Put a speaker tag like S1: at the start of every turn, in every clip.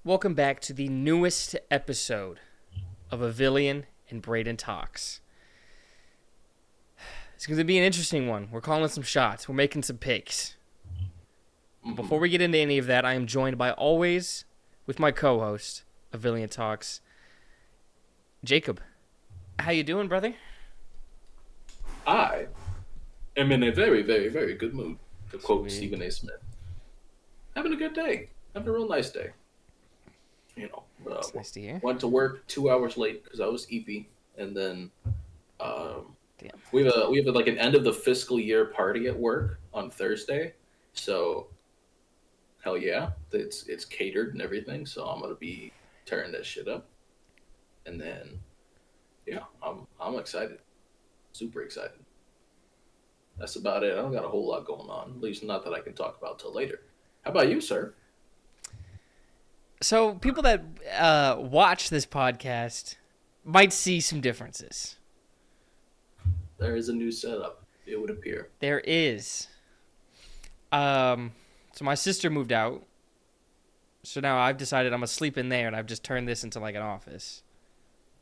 S1: welcome back to the newest episode of Avillion and Brayden Talks. It's going to be an interesting one. We're calling some shots. We're making some picks. Before we get into any of that, I am joined by always with my co-host, Avillion Talks, Jacob. How you doing, brother?
S2: I am in a very, very, very good mood, to quote
S1: Sweet.
S2: Stephen A. Smith. Having a good day. Having a real nice day.
S1: That's nice to hear.
S2: Went to work 2 hours late because I was EP, and then
S1: Damn.
S2: we have like an end of the fiscal year party at work on Thursday. So hell yeah, it's catered and everything. So I'm gonna be tearing that shit up, and then yeah, I'm excited, super excited. That's about it. I don't got a whole lot going on, at least not that I can talk about till later. How about you, sir?
S1: So people that watch this podcast might see some differences.
S2: There is a new setup, it would appear.
S1: There is. So my sister moved out. So now I've decided I'm going to sleep in there, and I've just turned this into like an office.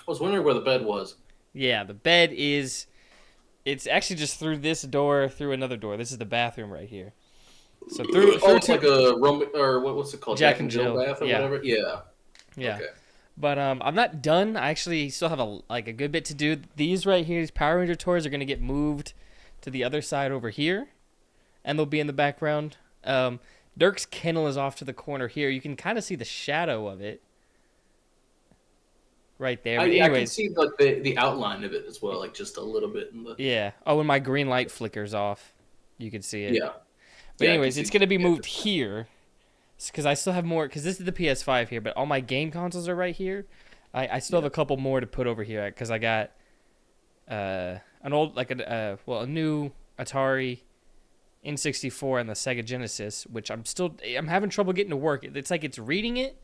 S2: I was wondering where the bed was.
S1: Yeah, the bed is... It's actually just through this door, through another door. This is the bathroom right here. So through
S2: it's like a room, or what's it called?
S1: Jack and Jill
S2: bath or whatever? Yeah.
S1: Yeah.
S2: Okay.
S1: But I'm not done. I actually still have a good bit to do. These right here, these Power Ranger toys are going to get moved to the other side over here, and they'll be in the background. Dirk's kennel is off to the corner here. You can kind of see the shadow of it right there. But
S2: I can see like the outline of it as well, like just a little bit in the...
S1: Yeah. Oh, when my green light flickers off, you can see it.
S2: Yeah.
S1: But anyways, it's going to be moved here because I still have more, because this is the PS5 here, but all my game consoles are right here. I still have a couple more to put over here because I got a new Atari N64 and the Sega Genesis, which I'm having trouble getting to work. It's like it's reading it.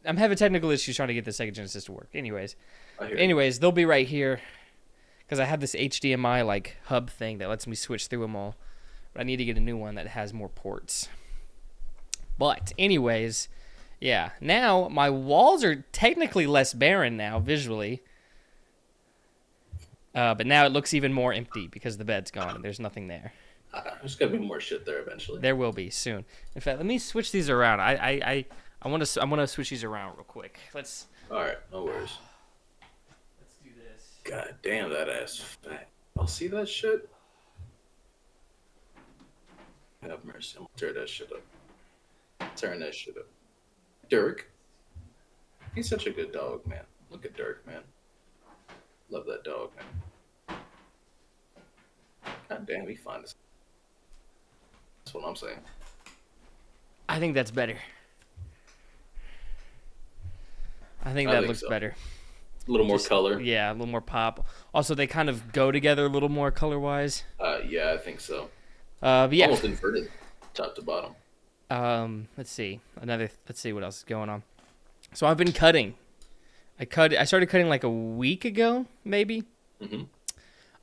S1: I'm having technical issues trying to get the Sega Genesis to work. Anyways, they'll be right here because I have this HDMI like hub thing that lets me switch through them all. But I need to get a new one that has more ports. But anyways, yeah. Now my walls are technically less barren now visually. But now it looks even more empty because the bed's gone and there's nothing there.
S2: There's gonna be more shit there eventually.
S1: There will be soon. In fact, let me switch these around. I want to switch these around real quick.
S2: All right, no worries.
S1: Let's do this.
S2: God damn, that ass fat. I'll see that shit. Have mercy. I'm gonna tear that shit up. Tearing that shit up. Dirk. He's such a good dog, man. Look at Dirk, man. Love that dog, man. God damn, he fine as... That's what I'm saying.
S1: I think that's better. I think that looks
S2: so.
S1: better.
S2: A little more color.
S1: Yeah, a little more pop. Also, they kind of go together a little more color-wise.
S2: Yeah, I think so.
S1: But yeah.
S2: Almost inverted, top to bottom.
S1: Let's see what else is going on. So I've been cutting. I started cutting like a week ago, maybe.
S2: Mm-hmm.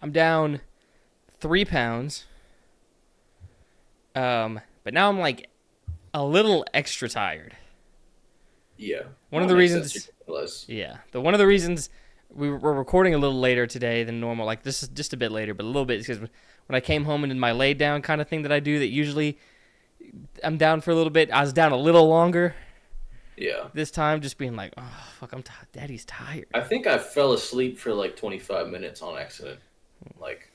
S1: I'm down 3 pounds. But now I'm like a little extra tired.
S2: Yeah.
S1: One of the reasons. Yeah. One of the reasons we're recording a little later today than normal. Like this is just a bit later, but a little bit because when I came home and did my lay down kind of thing that I do, that usually I'm down for a little bit. I was down a little longer.
S2: Yeah.
S1: This time, just being like, oh fuck, Daddy's tired.
S2: I think I fell asleep for like 25 minutes on accident. Like,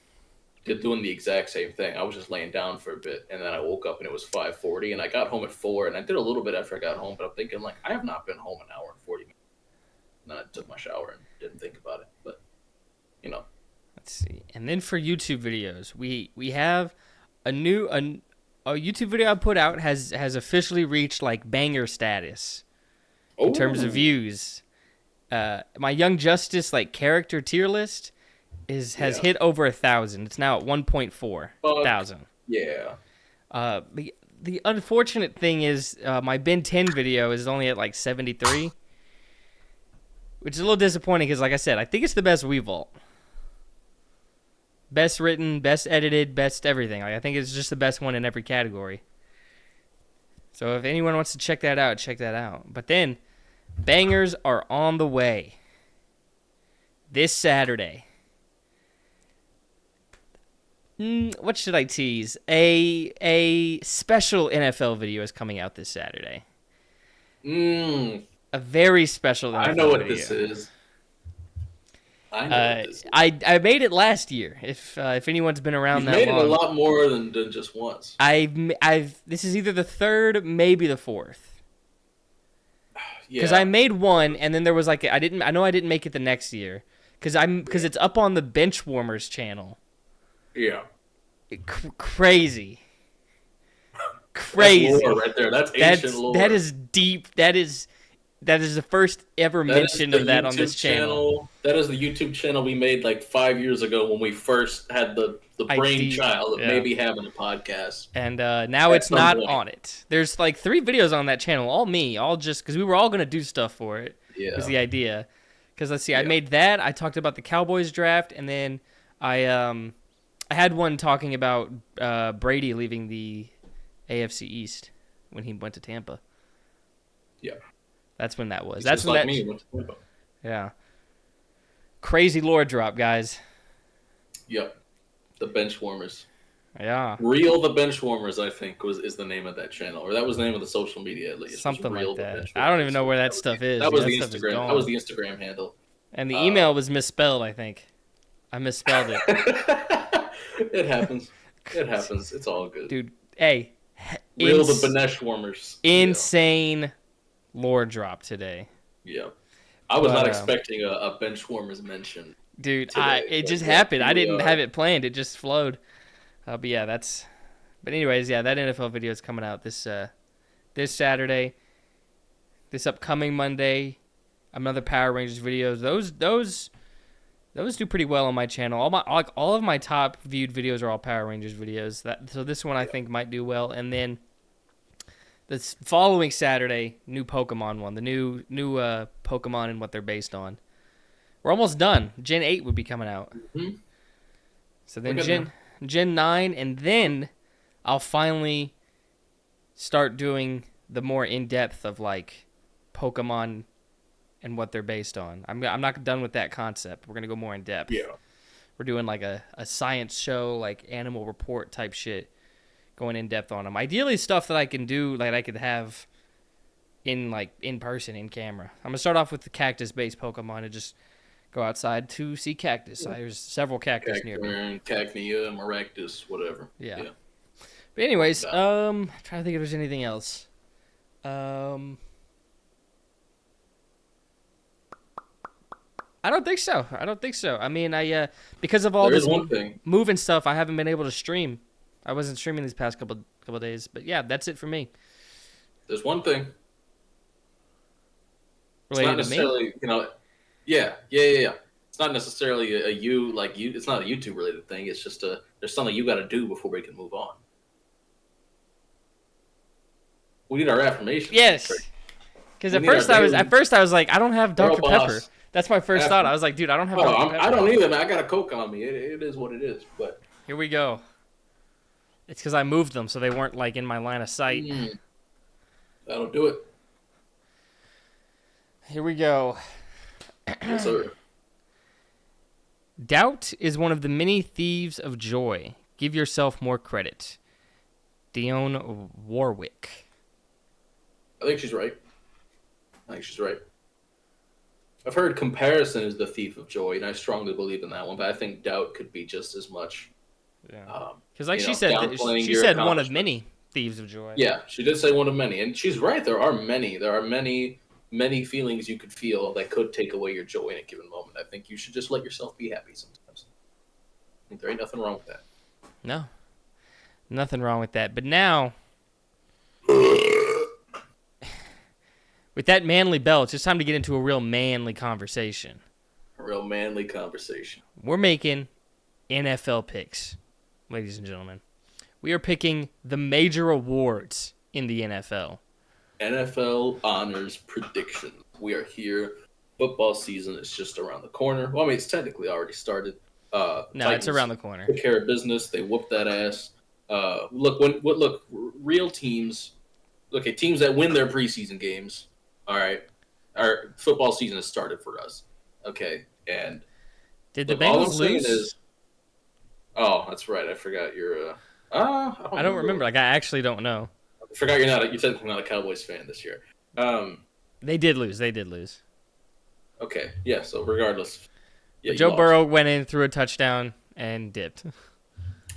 S2: doing the exact same thing. I was just laying down for a bit, and then I woke up and it was 5:40, and I got home at 4, and I did a little bit after I got home, but I'm thinking like I have not been home an hour and 40 minutes. And then I took my shower and didn't think about it, but you know.
S1: Let's see. And then for YouTube videos, we have a YouTube video I put out has officially reached like banger status in terms of views. My Young Justice like character tier list has hit over 1,000. It's now at 1.4 thousand.
S2: Yeah.
S1: The unfortunate thing is my Ben 10 video is only at like 73, which is a little disappointing because, like I said, I think it's the best Wevault. Best written, best edited, best everything. Like, I think it's just the best one in every category. So if anyone wants to check that out, check that out. But then, bangers are on the way. This Saturday. What should I tease? A special NFL video is coming out this Saturday. A very special NFL
S2: I know what
S1: video.
S2: this is. I know what this is.
S1: I made it last year. If anyone's been around
S2: You've
S1: that
S2: made
S1: long,
S2: it a lot more than just once.
S1: This is either the third, maybe the fourth. Because
S2: Yeah.
S1: I made one, and then there was like I know I didn't make it the next year because it's up on the Benchwarmers channel.
S2: Yeah.
S1: Crazy.
S2: That's lore right there. That's ancient lore.
S1: That is deep. That is the first ever mention of that on this channel.
S2: That is the YouTube channel we made like 5 years ago when we first had the brainchild of maybe having a podcast.
S1: And now it's not on it. There's like 3 videos on that channel, all me, all just because we were all gonna do stuff for it.
S2: Yeah,
S1: was the idea. Because let's see, I made that. I talked about the Cowboys draft, and then I had one talking about Brady leaving the AFC East when he went to Tampa.
S2: Yeah.
S1: That's when that was.
S2: He's
S1: That's
S2: just
S1: when
S2: like
S1: that.
S2: me, went to Tampa.
S1: Yeah. Crazy lore drop, guys.
S2: Yep. The Benchwarmers.
S1: Yeah.
S2: Real the Benchwarmers, I think, is the name of that channel, or that was the name of the social media at least.
S1: Something
S2: Real
S1: like
S2: the
S1: that.
S2: Benchwarmers.
S1: I don't even know where that stuff is.
S2: That was the
S1: stuff is
S2: Instagram.
S1: gone.
S2: That was the Instagram handle.
S1: And the email was misspelled, I think. I misspelled it.
S2: It happens. It happens. It's all good.
S1: Dude, hey.
S2: Real the Benchwarmers.
S1: Insane lore drop today.
S2: Yeah. I was not expecting a Benchwarmers mention.
S1: Dude,
S2: today,
S1: it just happened. I didn't have it planned. It just flowed. But yeah, that's. But anyways, yeah, that NFL video is coming out this Saturday. This upcoming Monday, another Power Rangers videos. Those do pretty well on my channel. All of my top viewed videos are all Power Rangers videos. So this one I think might do well. And then this following Saturday, new Pokemon one. The new Pokemon and what they're based on. We're almost done. Gen 8 would be coming out.
S2: Mm-hmm.
S1: So then Gen 9, and then I'll finally start doing the more in-depth of like Pokemon and what they're based on. I'm not done with that concept. We're going to go more in depth.
S2: Yeah.
S1: We're doing like a science show, like Animal Report type shit, going in depth on them. Ideally stuff that I can do, like I could have in person, in camera. I'm going to start off with the cactus-based Pokemon and just go outside to see cactus. There's several cactus near me.
S2: Cacnea, Maractus, whatever.
S1: Yeah. But anyways, trying to think if there's anything else. I don't think so. I mean, because of all this moving stuff, I haven't been able to stream. I wasn't streaming these past couple days. But yeah, that's it for me.
S2: There's one thing.
S1: Related
S2: it's not necessarily, Yeah. It's not necessarily it's not a YouTube related thing. It's just there's something you got to do before we can move on. We need our affirmation.
S1: Yes. Because at first I was like, I don't have Dr. Pepper. That's my first thought. I was like, dude, I don't have Dr. Pepper.
S2: I don't either, man. I got a Coke on me. It is what it is. But
S1: here we go. It's because I moved them so they weren't like in my line of sight.
S2: That'll do it.
S1: Here we go.
S2: Yes, sir.
S1: Doubt is one of the many thieves of joy. Give yourself more credit. Dionne Warwick.
S2: I think she's right. I've heard comparison is the thief of joy, and I strongly believe in that one. But I think doubt could be just as much.
S1: Yeah. Because she said one of many thieves of joy.
S2: Yeah, she did say one of many, and she's right. There are many feelings you could feel that could take away your joy in a given moment. I think you should just let yourself be happy sometimes. I think there ain't nothing wrong with that.
S1: No. Nothing wrong with that. But now, with that manly belt, it's just time to get into a real manly conversation. We're making NFL picks, ladies and gentlemen. We are picking the major awards in the NFL.
S2: NFL honors prediction. We are here. Football season is just around the corner. Well, I mean, it's technically already started.
S1: No, it's around the corner.
S2: Took care of business. They whooped that ass. Real teams okay, teams that win their preseason games. All right, our football season has started for us. Okay, and
S1: Did the
S2: look, all I'm
S1: Bengals
S2: saying
S1: lose?
S2: is, oh, that's right. I forgot you're. I don't
S1: I don't
S2: remember.
S1: remember. Like, I actually don't know.
S2: I forgot you're not. You said you're not a Cowboys fan this year.
S1: They did lose. They did lose.
S2: Okay, yeah. So regardless, yeah,
S1: But
S2: you
S1: Joe
S2: lost.
S1: Burrow went in, threw a touchdown, and dipped.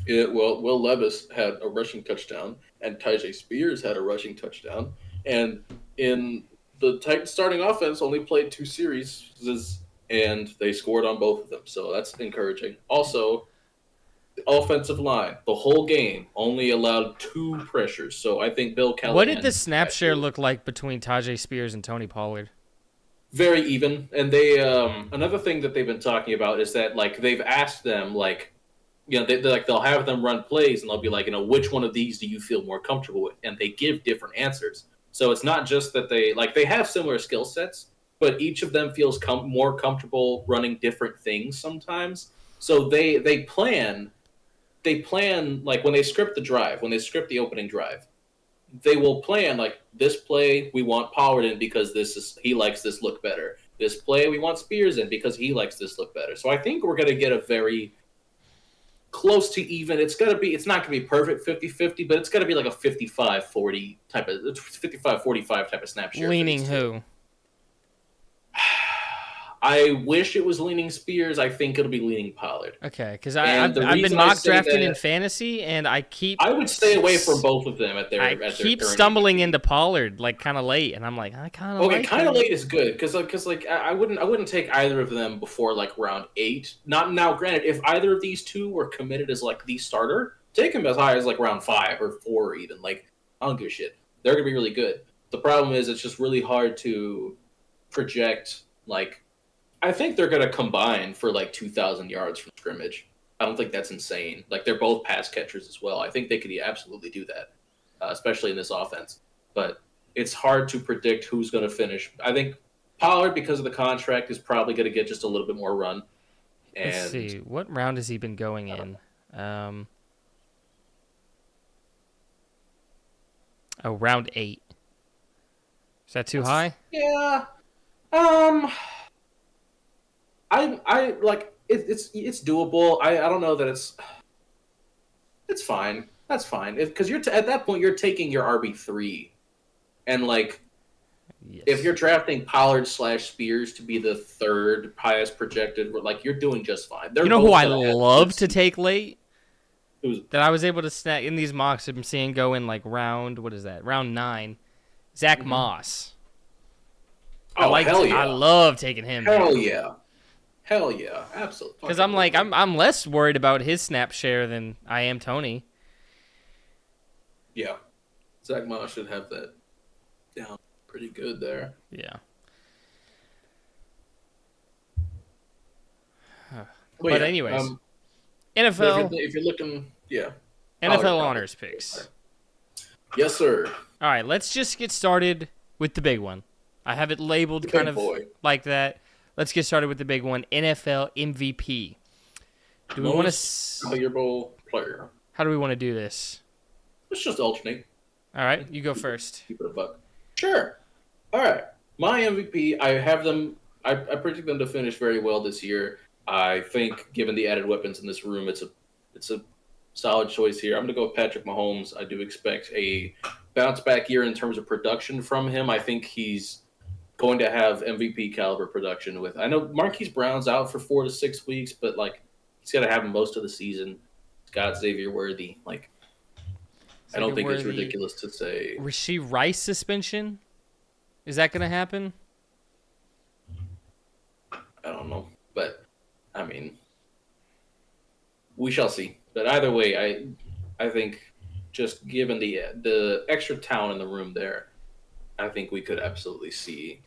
S2: Well, Will Levis had a rushing touchdown, and Tyjae Spears had a rushing touchdown, and in the Titans starting offense only played 2 series, and they scored on both of them. So that's encouraging. Also, the offensive line, the whole game only allowed 2 pressures. So I think Bill
S1: What did the
S2: Callahan
S1: snap share look like between Tajay Spears and Tony Pollard?
S2: very even. And they another thing that they've been talking about is that like they've asked them like they'll have them run plays and they'll be like, which one of these do you feel more comfortable with? And they give different answers. So it's not just that they have similar skill sets, but each of them feels more comfortable running different things sometimes. So they plan like when they script the drive, when they script the opening drive, they will plan like this play we want Pollard in because he likes this look better. This play we want Spears in because he likes this look better. So I think we're going to get a very close to even. It's not going to be perfect 50-50, but it's going to be like a 55-40 type of 55-45 type of snap share.
S1: Leaning who?
S2: I wish it was leaning Spears. I think it'll be leaning Pollard.
S1: Okay, because I've been mock drafting in fantasy, and I
S2: would stay away from both of them at their.
S1: I keep stumbling into Pollard like kind of late, and I'm like, I kind of
S2: okay. Kind of late is good because I wouldn't take either of them before like round 8. Not now. Granted, if either of these two were committed as like the starter, take them as high as like round 5 or 4 or even. Like I don't give a shit. They're gonna be really good. The problem is it's just really hard to project like. I think they're going to combine for like 2,000 yards from scrimmage. I don't think that's insane. Like they're both pass catchers as well. I think they could absolutely do that, especially in this offense. But it's hard to predict who's going to finish. I think Pollard, because of the contract, is probably going to get just a little bit more run. And
S1: let's see, what round has he been going in? Round 8. Is that too high?
S2: Yeah. I like it's doable. I don't know that it's fine. That's fine because you're at that point you're taking your RB3, and like
S1: Yes.
S2: if you're drafting Pollard / Spears to be the third highest projected, like you're doing just fine.
S1: You know who I love to take late? That I was able to snag in these mocks. I'm seeing go in like round. What is that? Round 9. Zach Moss.
S2: Oh hell yeah!
S1: I love taking him.
S2: Hell yeah! Hell yeah, absolutely.
S1: Because I'm like, I'm less worried about his snap share than I am Tony.
S2: Yeah. Zach Moss should have that down pretty good there.
S1: Yeah.
S2: Well,
S1: but
S2: yeah,
S1: anyways, NFL.
S2: If you're looking, yeah.
S1: NFL honors picks.
S2: Yes, sir.
S1: All right, let's just get started with the big one. I have it labeled kind of like that. Let's get started with the big one, NFL MVP. Do we want to
S2: valuable player?
S1: How do we want to do this?
S2: Let's just alternate.
S1: All right, you go first.
S2: Keep it a buck. Sure. All right. My MVP, I have them. I predict them to finish very well this year. I think, given the added weapons in this room, it's a solid choice here. I'm going to go with Patrick Mahomes. I do expect a bounce back year in terms of production from him. I think he's going to have MVP caliber production with. I know Marquise Brown's out for 4 to 6 weeks, but like he's got to have him most of the season. He's got Xavier Worthy. Like I don't think it's ridiculous to say.
S1: Rashee Rice suspension? Is that going to happen?
S2: I don't know, but I mean, we shall see. But either way, I think just given the extra talent in the room there, I think we could absolutely see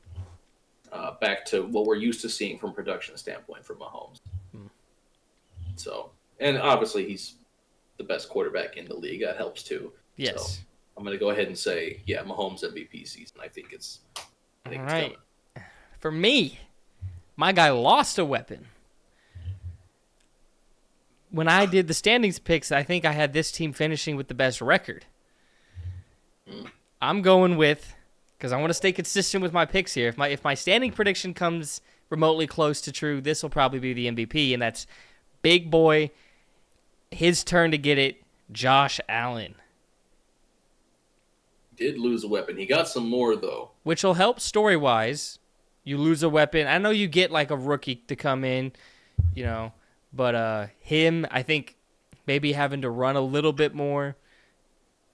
S2: back to what we're used to seeing from production standpoint from Mahomes. So, and obviously he's the best quarterback in the league. That helps too.
S1: Yes.
S2: So I'm going to go ahead and say, yeah, Mahomes MVP season. I think it's coming.
S1: For me, my guy lost a weapon. When I did the standings picks, I think I had this team finishing with the best record. I'm going with, because I want to stay consistent with my picks here. If my standing prediction comes remotely close to true, this will probably be the MVP, and that's big boy. His turn to get it, Josh Allen.
S2: Did lose a weapon. He got some more though,
S1: Which will help story-wise. You lose a weapon. I know you get like a rookie to come in, but him, I think maybe having to run a little bit more,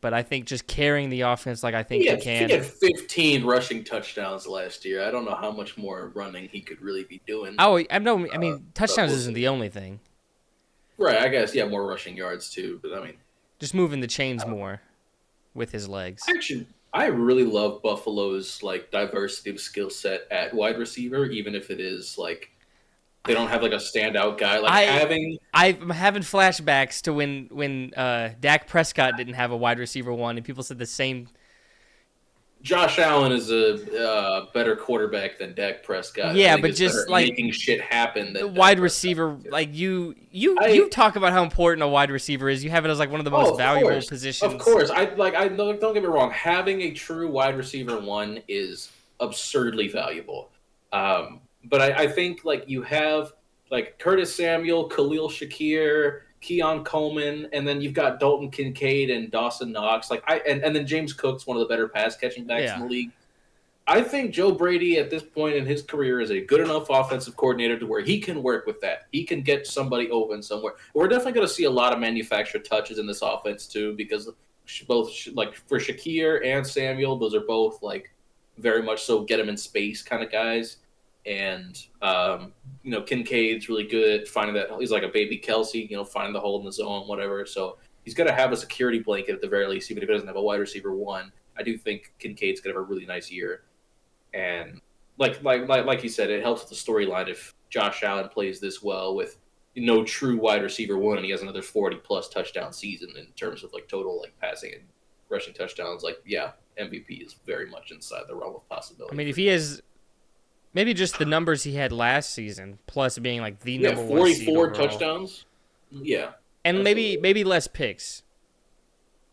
S1: but I think just carrying the offense like I think he can.
S2: He had 15 rushing touchdowns last year. I don't know how much more running he could really be doing.
S1: Oh, I mean, touchdowns isn't the only thing.
S2: Right, I guess, more rushing yards too, but I mean.
S1: Just moving the chains more with his legs.
S2: Actually, I really love Buffalo's diversity of skill set at wide receiver, even if it is they don't have a standout guy.
S1: I'm having flashbacks to when Dak Prescott didn't have a wide receiver one, and people said the same.
S2: Josh Allen is a better quarterback than Dak Prescott.
S1: Yeah, but just
S2: making shit happen.
S1: The wide receiver, you talk about how important a wide receiver is. You have it as one of the most valuable positions.
S2: Of course, I don't get me wrong. Having a true wide receiver one is absurdly valuable. But I think you have Curtis Samuel, Khalil Shakir, Keon Coleman, and then you've got Dalton Kincaid and Dawson Knox. And then James Cook's one of the better pass catching backs in the league. I think Joe Brady at this point in his career is a good enough offensive coordinator to where he can work with that. He can get somebody open somewhere. We're definitely going to see a lot of manufactured touches in this offense too, because both for Shakir and Samuel, those are both very much so get him in space kind of guys. And Kincaid's really good at finding that. He's like a baby Kelsey, finding the hole in the zone, whatever. So he's got to have a security blanket at the very least, even if he doesn't have a wide receiver one. I do think Kincaid's gonna have a really nice year. And like you said, it helps with the storyline if Josh Allen plays this well with no true wide receiver one, and he has another 40+ touchdown season in terms of total passing and rushing touchdowns. MVP is very much inside the realm of possibility.
S1: I mean, if he has. Maybe just the numbers he had last season, plus being the number
S2: 44
S1: one seed overall.
S2: touchdowns. Yeah,
S1: and
S2: absolutely.
S1: maybe less picks.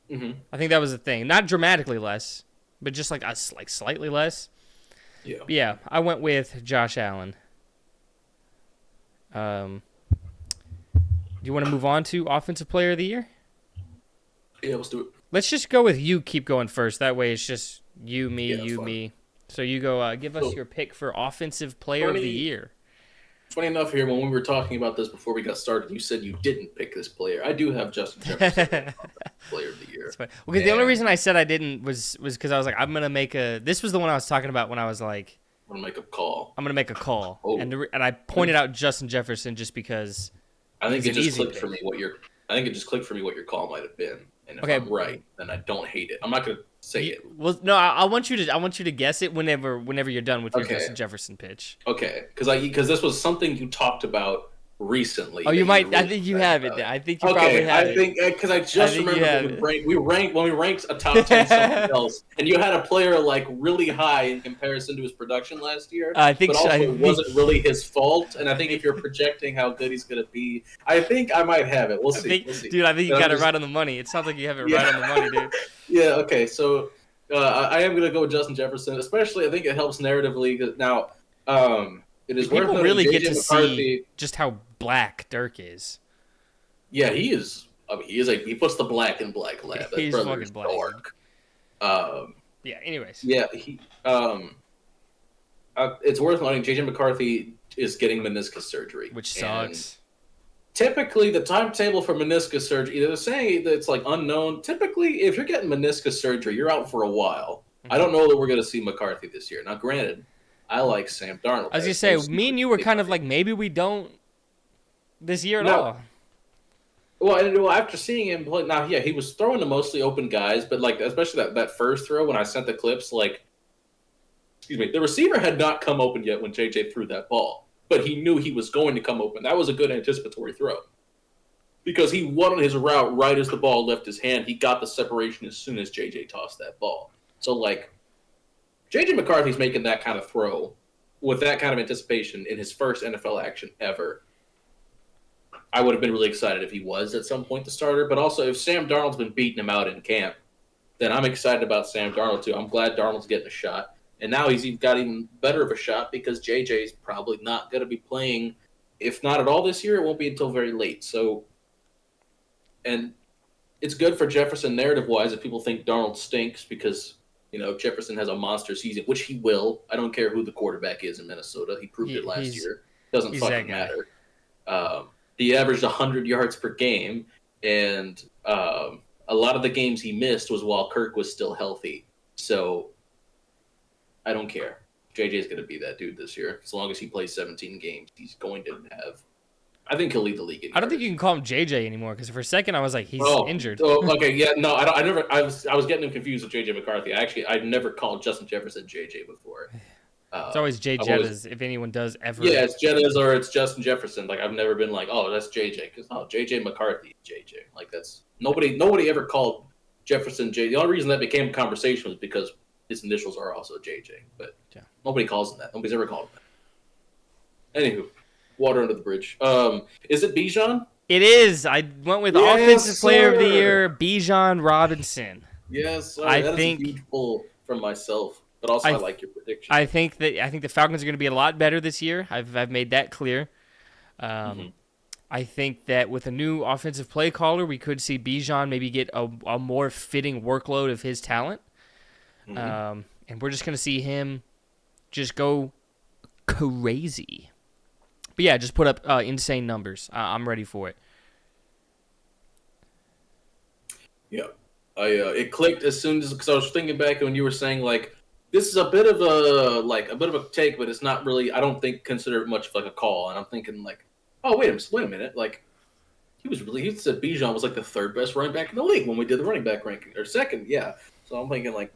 S2: Mm-hmm.
S1: I think that was the thing. Not dramatically less, but just slightly less.
S2: Yeah.
S1: But yeah, I went with Josh Allen. Do you want to move on to Offensive Player of the Year?
S2: Yeah, let's do it.
S1: Let's just go with you. Keep going first. That way, it's just you, me,
S2: fine.
S1: me. So you go. Give us your pick for Offensive Player of the Year.
S2: Funny enough, here when we were talking about this before we got started, you said you didn't pick this player. I do have Justin Jefferson Player of the Year.
S1: Well, because the only reason I said I didn't was because I was I'm gonna make a. This was the one I was talking about when I was
S2: I'm gonna make a call.
S1: I'm gonna make a call,
S2: oh.
S1: and I pointed out Justin Jefferson just because.
S2: I think it just clicked for me what your call might have been, and if I'm right, then I don't hate it. I'm not gonna say it.
S1: Well, no, I want you to guess it whenever you're done with your Justin Jefferson pitch.
S2: Okay, because this was something you talked about recently.
S1: Oh, you might. Really I think you have it. I think you probably have it.
S2: I think because I just remember when we ranked a top 10 something else, and you had a player really high in comparison to his production last year.
S1: I think,
S2: but also it wasn't really his fault. And I think if you're projecting how good he's going to be, I think I might have it. We'll see.
S1: Dude, I think you got it right on the money. It sounds like you have it right on the money, dude.
S2: Yeah. Okay. So I am going to go with Justin Jefferson, especially I think it helps narratively now. It is
S1: people really get to see just how black Dirk is.
S2: Yeah, he is. I mean, he puts the black in Black Lab. That
S1: He's fucking black.
S2: Dark.
S1: Yeah. Anyways.
S2: Yeah. It's worth noting JJ McCarthy is getting meniscus surgery,
S1: which sucks.
S2: Typically, the timetable for meniscus surgery, they're saying that it's unknown. Typically, if you're getting meniscus surgery, you're out for a while. Mm-hmm. I don't know that we're going to see McCarthy this year. Now, granted, I like Sam Darnold.
S1: I was going to say, me and you were kind of maybe we don't this year at all.
S2: Well, after seeing him play, now, yeah, he was throwing to mostly open guys, but especially that first throw when I sent the clips, the receiver had not come open yet when JJ threw that ball, but he knew he was going to come open. That was a good anticipatory throw because he won on his route right as the ball left his hand. He got the separation as soon as JJ tossed that ball. So, JJ McCarthy's making that kind of throw with that kind of anticipation in his first NFL action ever. I would have been really excited if he was at some point the starter, but also if Sam Darnold's been beating him out in camp, then I'm excited about Sam Darnold too. I'm glad Darnold's getting a shot. And now he's got even better of a shot because JJ's probably not going to be playing, if not at all this year, it won't be until very late. So, and it's good for Jefferson narrative-wise if people think Darnold stinks because, Jefferson has a monster season, which he will. I don't care who the quarterback is in Minnesota. He proved it last year. Doesn't fucking matter. He averaged 100 yards per game, and a lot of the games he missed was while Kirk was still healthy. So I don't care. JJ's going to be that dude this year. As long as he plays 17 games, he's going to have. I think he'll lead the league.
S1: I don't think you can call him JJ anymore because for a second I was like, he's injured.
S2: Oh, okay, yeah, no, I was getting him confused with JJ McCarthy. I've never called Justin Jefferson JJ before.
S1: It's always Jay Jettas if anyone does ever.
S2: Yeah, it's Jettas or it's Justin Jefferson. Like I've never been like, oh, that's JJ, because JJ McCarthy, JJ. Like that's nobody ever called Jefferson JJ. The only reason that became a conversation was because his initials are also JJ, but nobody calls him that. Nobody's ever called him that. Anywho, water under the bridge. Is it Bijan?
S1: It is. I went with Offensive Player of the Year, Bijan Robinson.
S2: Yes, sir. That is a huge pull from myself, but also I like your prediction.
S1: I think the Falcons are going to be a lot better this year. I've made that clear. I think that with a new offensive play caller, we could see Bijan maybe get a more fitting workload of his talent. And we're just going to see him just go crazy. But yeah, just put up insane numbers. I'm ready for it.
S2: Yeah, it clicked as soon as because I was thinking back when you were saying like this is a bit of a take, but it's not really. I don't consider it much of like a call. And I'm thinking like, oh wait a minute, like he said Bijan was like the third best running back in the league when we did the running back ranking or second, yeah. So I'm thinking like,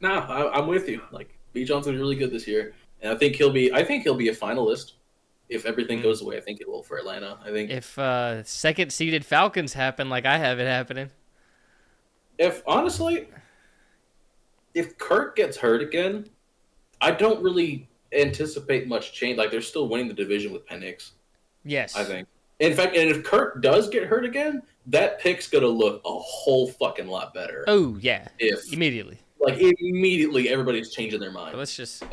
S2: nah, I'm with you. Like Bijan's gonna be really good this year, and I think he'll be a finalist. If everything goes the way I think it will for Atlanta, I think.
S1: If second-seeded Falcons happen like I have it happening.
S2: If Kirk gets hurt again, I don't really anticipate much change. Like, they're still winning the division with Penix.
S1: Yes.
S2: I think. In fact, and if Kirk does get hurt again, that pick's going to look a whole fucking lot better.
S1: Oh, yeah. Immediately.
S2: Like, immediately everybody's changing their mind.
S1: Let's just...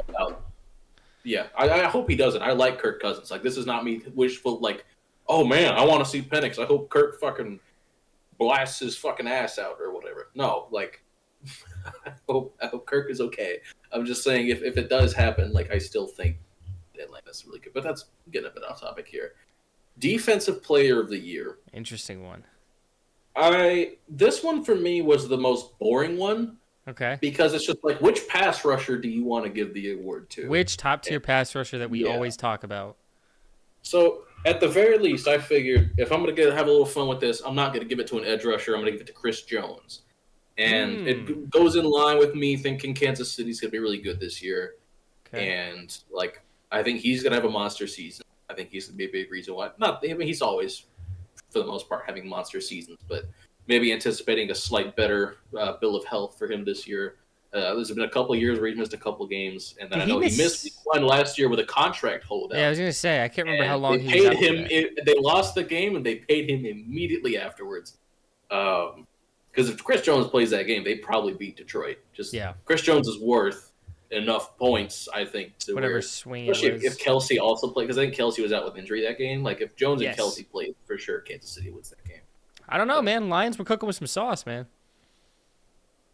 S2: Yeah, I hope he doesn't. I like Kirk Cousins. Like, this is not me wishful, like, oh, man, I want to see Penix. I hope Kirk fucking blasts his fucking ass out or whatever. No, like, I hope Kirk is okay. I'm just saying if it does happen, like, I still think Atlanta's really good. But that's getting a bit off topic here. Defensive Player of the Year.
S1: Interesting one.
S2: This one for me was the most boring one.
S1: Okay.
S2: Because it's just like, which pass rusher do you want to give the award to?
S1: Which top-tier pass rusher that we always talk about?
S2: So, at the very least, I figured if I'm going to have a little fun with this, I'm not going to give it to an edge rusher. I'm going to give it to Chris Jones. And it goes in line with me thinking Kansas City's going to be really good this year. Okay. And, like, I think he's going to have a monster season. I think he's going to be a big reason why. He's always, for the most part, having monster seasons, but maybe anticipating a slight better bill of health for him this year. There's been a couple of years where he missed a couple of games, and then I know he missed one last year with a contract holdout.
S1: Yeah, I was gonna say I can't remember how long
S2: he paid him. They lost the game, and they paid him immediately afterwards. Because if Chris Jones plays that game, they probably beat Detroit. Chris Jones is worth enough points, I think, to
S1: whatever swing.
S2: Especially if Kelsey also played, because I think Kelsey was out with injury that game. Like if Jones and Kelsey played, for sure, Kansas City wins that game.
S1: I don't know, man. Lions were cooking with some sauce, man.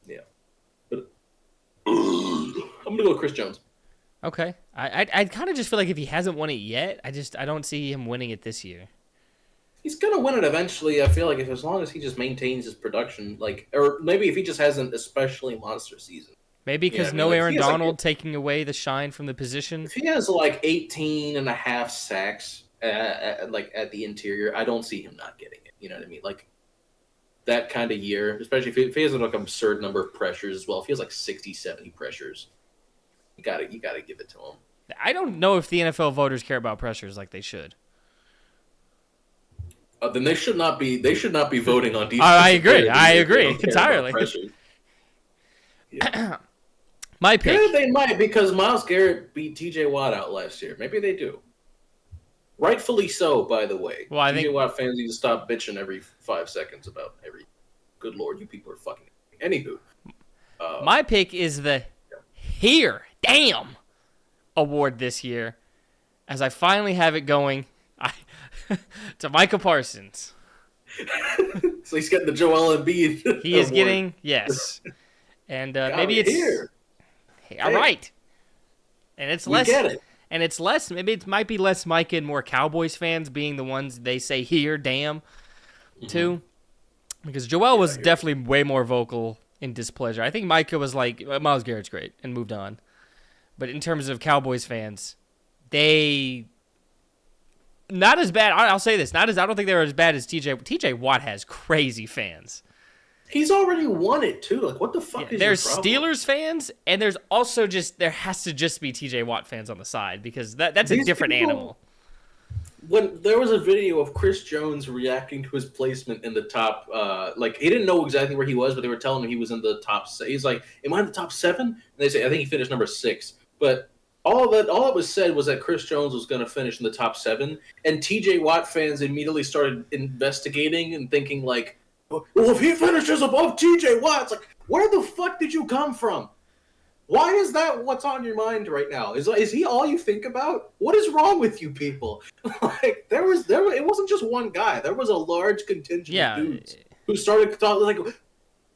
S2: Yeah. But I'm going to go with Chris Jones.
S1: Okay. I kind of just feel like if he hasn't won it yet, I don't see him winning it this year.
S2: He's going to win it eventually. I feel like as long as he just maintains his production, like, or maybe if he just has an especially monster season.
S1: Maybe because Aaron Donald taking away the shine from the position.
S2: If he has like 18 and a half sacks at the interior, I don't see him not getting it. You know what I mean? Like that kind of year, especially if he has like an absurd number of pressures as well. If he has like 60, 70 pressures, you gotta give it to him.
S1: I don't know if the NFL voters care about pressures like they should.
S2: Then they should not be. They should not be voting on defense.
S1: I agree entirely.
S2: Yeah.
S1: My pick.
S2: Yeah, they might because Myles Garrett beat T.J. Watt out last year. Maybe they do. Rightfully so, by the way.
S1: Well, I
S2: T.J.
S1: think
S2: Watt fans need to stop bitching every 5 seconds about every. Good Lord, you people are fucking Anywho,
S1: My pick is the Here Damn award this year, as I finally have it going to Micah Parsons.
S2: so he's getting the Joel Embiid.
S1: He is
S2: award.
S1: getting, yes. And maybe it's
S2: here.
S1: Hey, all right. And it's
S2: We
S1: less.
S2: get it.
S1: And it's less. Maybe it might be less Micah and more Cowboys fans being the ones they say here, damn, to, because Joel was definitely way more vocal in displeasure. I think Micah was like, Myles Garrett's great and moved on. But in terms of Cowboys fans, they not as bad. I'll say this: not as I don't think they're as bad as TJ. TJ Watt has crazy fans.
S2: He's already won it too. Like, what the fuck is
S1: There's
S2: your problem?
S1: Steelers fans, and there's also there has to just be TJ Watt fans on the side, because that's a
S2: These
S1: different
S2: people-
S1: animal.
S2: When there was a video of Chris Jones reacting to his placement in the top, like he didn't know exactly where he was, but they were telling him he was in the top. He's like, "Am I in the top 7?" And they say, "I think he finished number 6." But all that was said was that Chris Jones was going to finish in the top 7, and TJ Watt fans immediately started investigating and thinking like, "Well, if he finishes above TJ Watt, it's like, where the fuck did you come from? Why is that what's on your mind right now? Is he all you think about? What is wrong with you people?" Like there it wasn't just one guy. There was a large contingent of dudes who started talking like,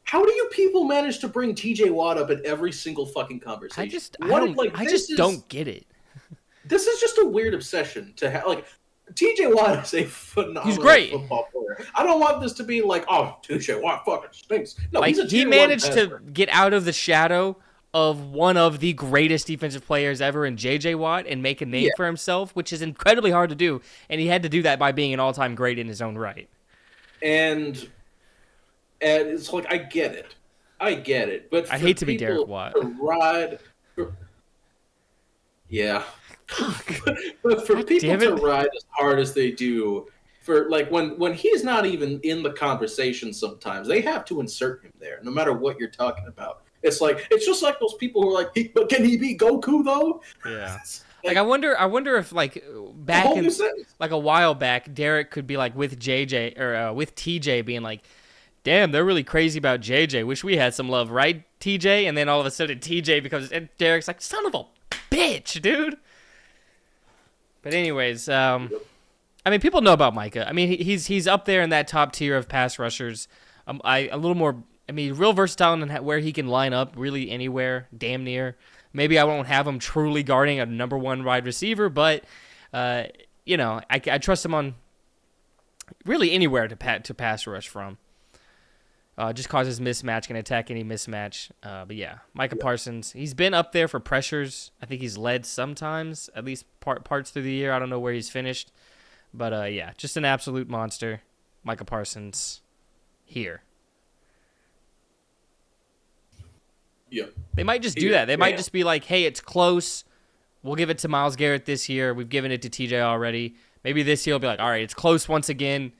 S2: how do you people manage to bring TJ Watt up in every single fucking conversation?
S1: I just don't get it.
S2: This is just a weird obsession to have. Like, TJ Watt is a phenomenal
S1: He's great.
S2: football player. I don't want this to be like, oh, TJ Watt fucking stinks. No,
S1: Like,
S2: he's a
S1: he
S2: tier one
S1: managed
S2: passer.
S1: to get out of the shadow of one of the greatest defensive players ever in J.J. Watt and make a name for himself, which is incredibly hard to do. And he had to do that by being an all-time great in his own right.
S2: And it's like, I get it. But
S1: I hate to be Derek Watt.
S2: To ride, yeah. But for people to ride as hard as they do, for like when he's not even in the conversation, sometimes they have to insert him there, no matter what you're talking about. It's just like those people who are like, but can he be Goku though?
S1: Yeah. Like I wonder if like back in like a while back, Derek could be like with JJ or with TJ being like, "Damn, they're really crazy about JJ. Wish we had some love, right, TJ?" And then all of a sudden TJ becomes, and Derek's like, "Son of a bitch, dude." But anyways, I mean, people know about Micah. I mean, he's up there in that top tier of pass rushers. A little more. I mean, real versatile in where he can line up really anywhere, damn near. Maybe I won't have him truly guarding a number 1 wide receiver, but you know, I trust him on really anywhere to pass rush from. Just causes mismatch, can attack any mismatch. But yeah, Micah Parsons, he's been up there for pressures. I think he's led sometimes, at least parts through the year. I don't know where he's finished, but yeah, just an absolute monster. Micah Parsons here.
S2: Yeah.
S1: They might just do that. They might just be like, hey, it's close. We'll give it to Myles Garrett this year. We've given it to TJ already. Maybe this year will be like, all right, it's close once again.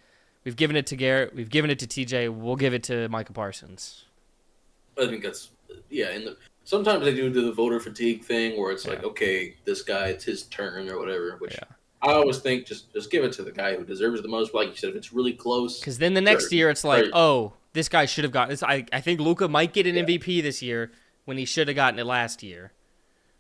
S1: We've given it to Garrett. We've given it to TJ. We'll give it to Micah Parsons.
S2: I think that's, sometimes they do the voter fatigue thing where it's like, okay, this guy, it's his turn or whatever, which I always think just give it to the guy who deserves the most. Like you said, if it's really close.
S1: Because then the next year it's like, oh, this guy should have gotten this. I think Luka might get an MVP this year when he should have gotten it last year.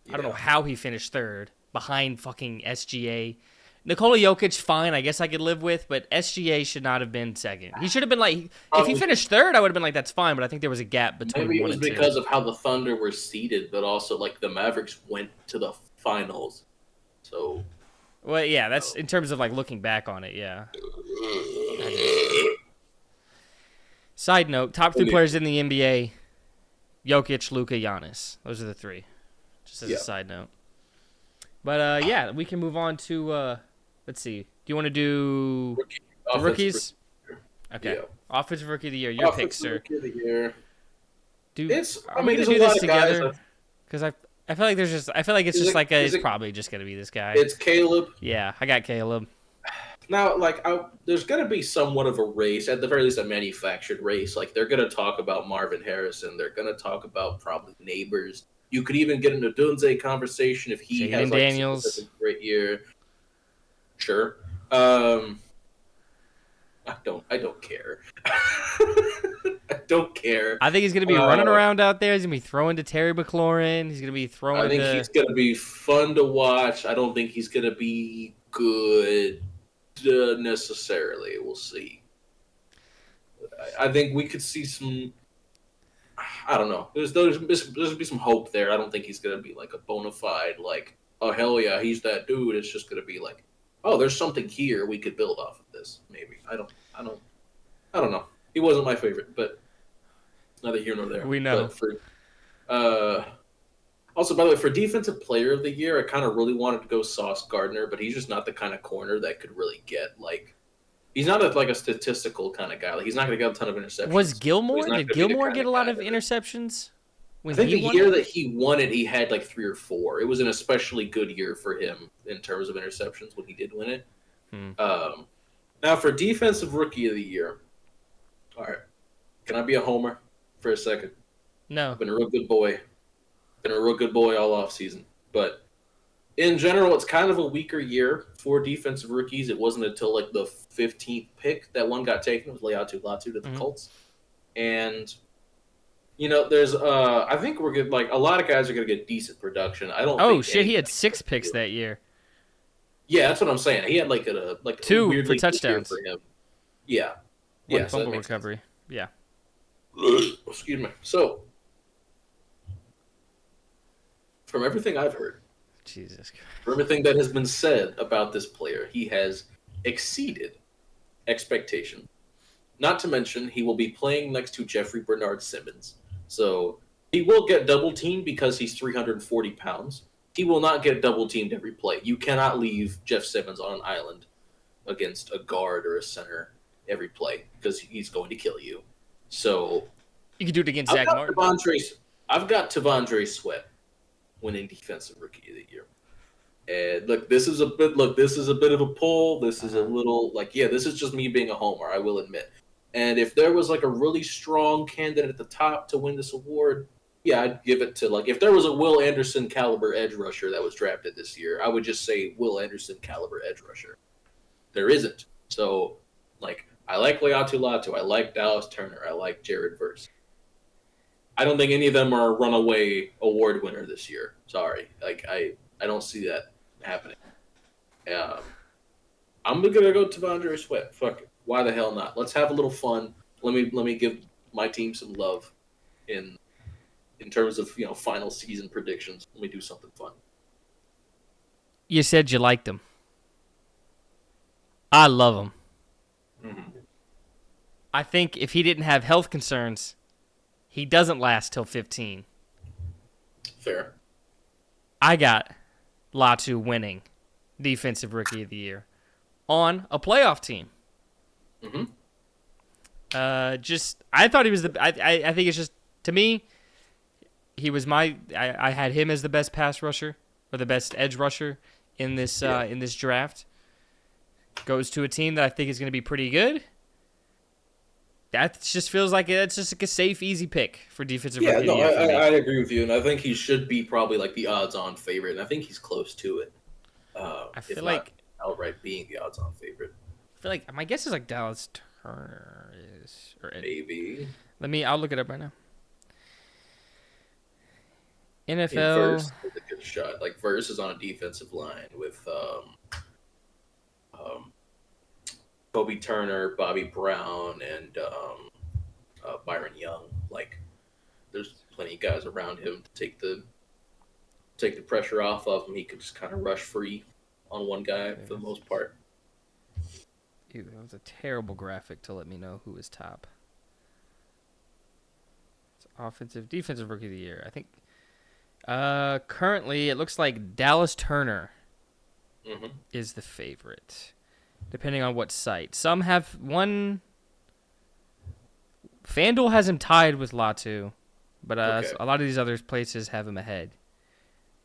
S1: I don't know how he finished 3rd behind fucking SGA. Nikola Jokic, fine, I guess I could live with, but SGA should not have been 2nd. He should have been like, if he finished 3rd, I would have been like, that's fine, but I think there was a gap between 1 and 2.
S2: Maybe it was because of how the Thunder were seeded, but also like the Mavericks went to the finals. So.
S1: Well, yeah, that's in terms of like looking back on it, yeah. Side note, top 3 players in the NBA, Jokic, Luka, Giannis. Those are the 3. Just as a side note. But, yeah, we can move on to, let's see. Do you want to do the rookies? Okay. Yeah. Offensive Rookie of the Year. Your pick, sir.
S2: Rookie of the Year.
S1: Are we going to do this together? Because I feel like it's probably just going to be this guy.
S2: It's Caleb.
S1: Yeah, I got Caleb.
S2: Now, like, there's going to be somewhat of a race, at the very least a manufactured race. Like, they're going to talk about Marvin Harrison. They're going to talk about probably Neighbors. You could even get into Dunze conversation if he has like a great year. Sure. I don't care. I don't care.
S1: I think he's gonna be running around out there. He's gonna be throwing to Terry McLaurin. He's gonna be
S2: I
S1: throwing
S2: think
S1: to.
S2: he's gonna be fun to watch. I don't think he's gonna be good necessarily. We'll see. I think we could see some. I don't know. There's be some hope there. I don't think he's gonna be like a bona fide like, oh hell yeah, he's that dude. It's just gonna be like, oh, there's something here we could build off of this. Maybe I don't know. He wasn't my favorite, but neither here nor there.
S1: We know.
S2: But for also, by the way, for defensive player of the year, I kind of really wanted to go Sauce Gardner, but he's just not the kind of corner that could really get like. He's not like a statistical kind of guy. Like he's not going to get a ton of interceptions.
S1: Was Gilmore? Did Gilmore get a lot of
S2: that
S1: interceptions?
S2: I think the year that he won it, he had like 3 or 4. It was an especially good year for him in terms of interceptions when he did win it. Now for defensive rookie of the year, all right, can I be a homer for a second?
S1: No.
S2: I've been a real good boy. Been a real good boy all off season, but in general, it's kind of a weaker year for defensive rookies. It wasn't until like the 15th pick that one got taken. It was Latu to the Colts, and there's I think we're good. Like a lot of guys are gonna get decent production. I don't.
S1: Oh shit! He had 6 picks that year.
S2: Yeah, that's what I'm saying. He had like
S1: 2 for touchdowns
S2: for him. Yeah,
S1: One fumble recovery. Yeah.
S2: Excuse me. So, from everything I've heard.
S1: Jesus Christ.
S2: For everything that has been said about this player, he has exceeded expectation. Not to mention, he will be playing next to Jeffrey Bernard Simmons. So he will get double teamed because he's 340 pounds. He will not get double teamed every play. You cannot leave Jeff Simmons on an island against a guard or a center every play because he's going to kill you. So
S1: you can do it against Zach Martin.
S2: I've got Tavondre Sweat winning defensive rookie of the year. And look, this is a bit of a pull. This is a little this is just me being a homer, I will admit. And if there was like a really strong candidate at the top to win this award, yeah, I'd give it to if there was a Will Anderson caliber edge rusher that was drafted this year, I would just say Will Anderson caliber edge rusher. There isn't. So I like Latu. I like Dallas Turner. I like Jared Verse. I don't think any of them are a runaway award winner this year. Sorry. I don't see that happening. I'm gonna go Tavondre Sweat. Fuck it. Why the hell not? Let's have a little fun. Let me give my team some love in terms of final season predictions. Let me do something fun.
S1: You said you liked him. I love him.
S2: Mm-hmm.
S1: I think if he didn't have health concerns, he doesn't last till 15.
S2: Fair.
S1: I got Latu winning Defensive Rookie of the Year on a playoff team.
S2: Mm-hmm.
S1: I thought he was I think it's just, to me, he was I had him as the best pass rusher or the best edge rusher in this draft. Goes to a team that I think is going to be pretty good. That just feels like it's just like a safe, easy pick for defensive rookie.
S2: Yeah, no, I agree with you, and I think he should be probably the odds-on favorite, and I think he's close to it.
S1: I feel like
S2: outright being the odds-on favorite.
S1: I feel like my guess is Dallas Turner is, or
S2: maybe.
S1: I'll look it up right now. NFL.
S2: Verse is a good shot. Verse is on a defensive line with Kobe Turner, Bobby Brown, and Byron Young. There's plenty of guys around him to take the pressure off of him. He could just kind of rush free on one guy for the most part.
S1: Ew, that was a terrible graphic to let me know who is top. It's defensive rookie of the year. I think currently it looks like Dallas Turner is the favorite, depending on what site. Some have one. FanDuel has him tied with Latu, but a lot of these other places have him ahead.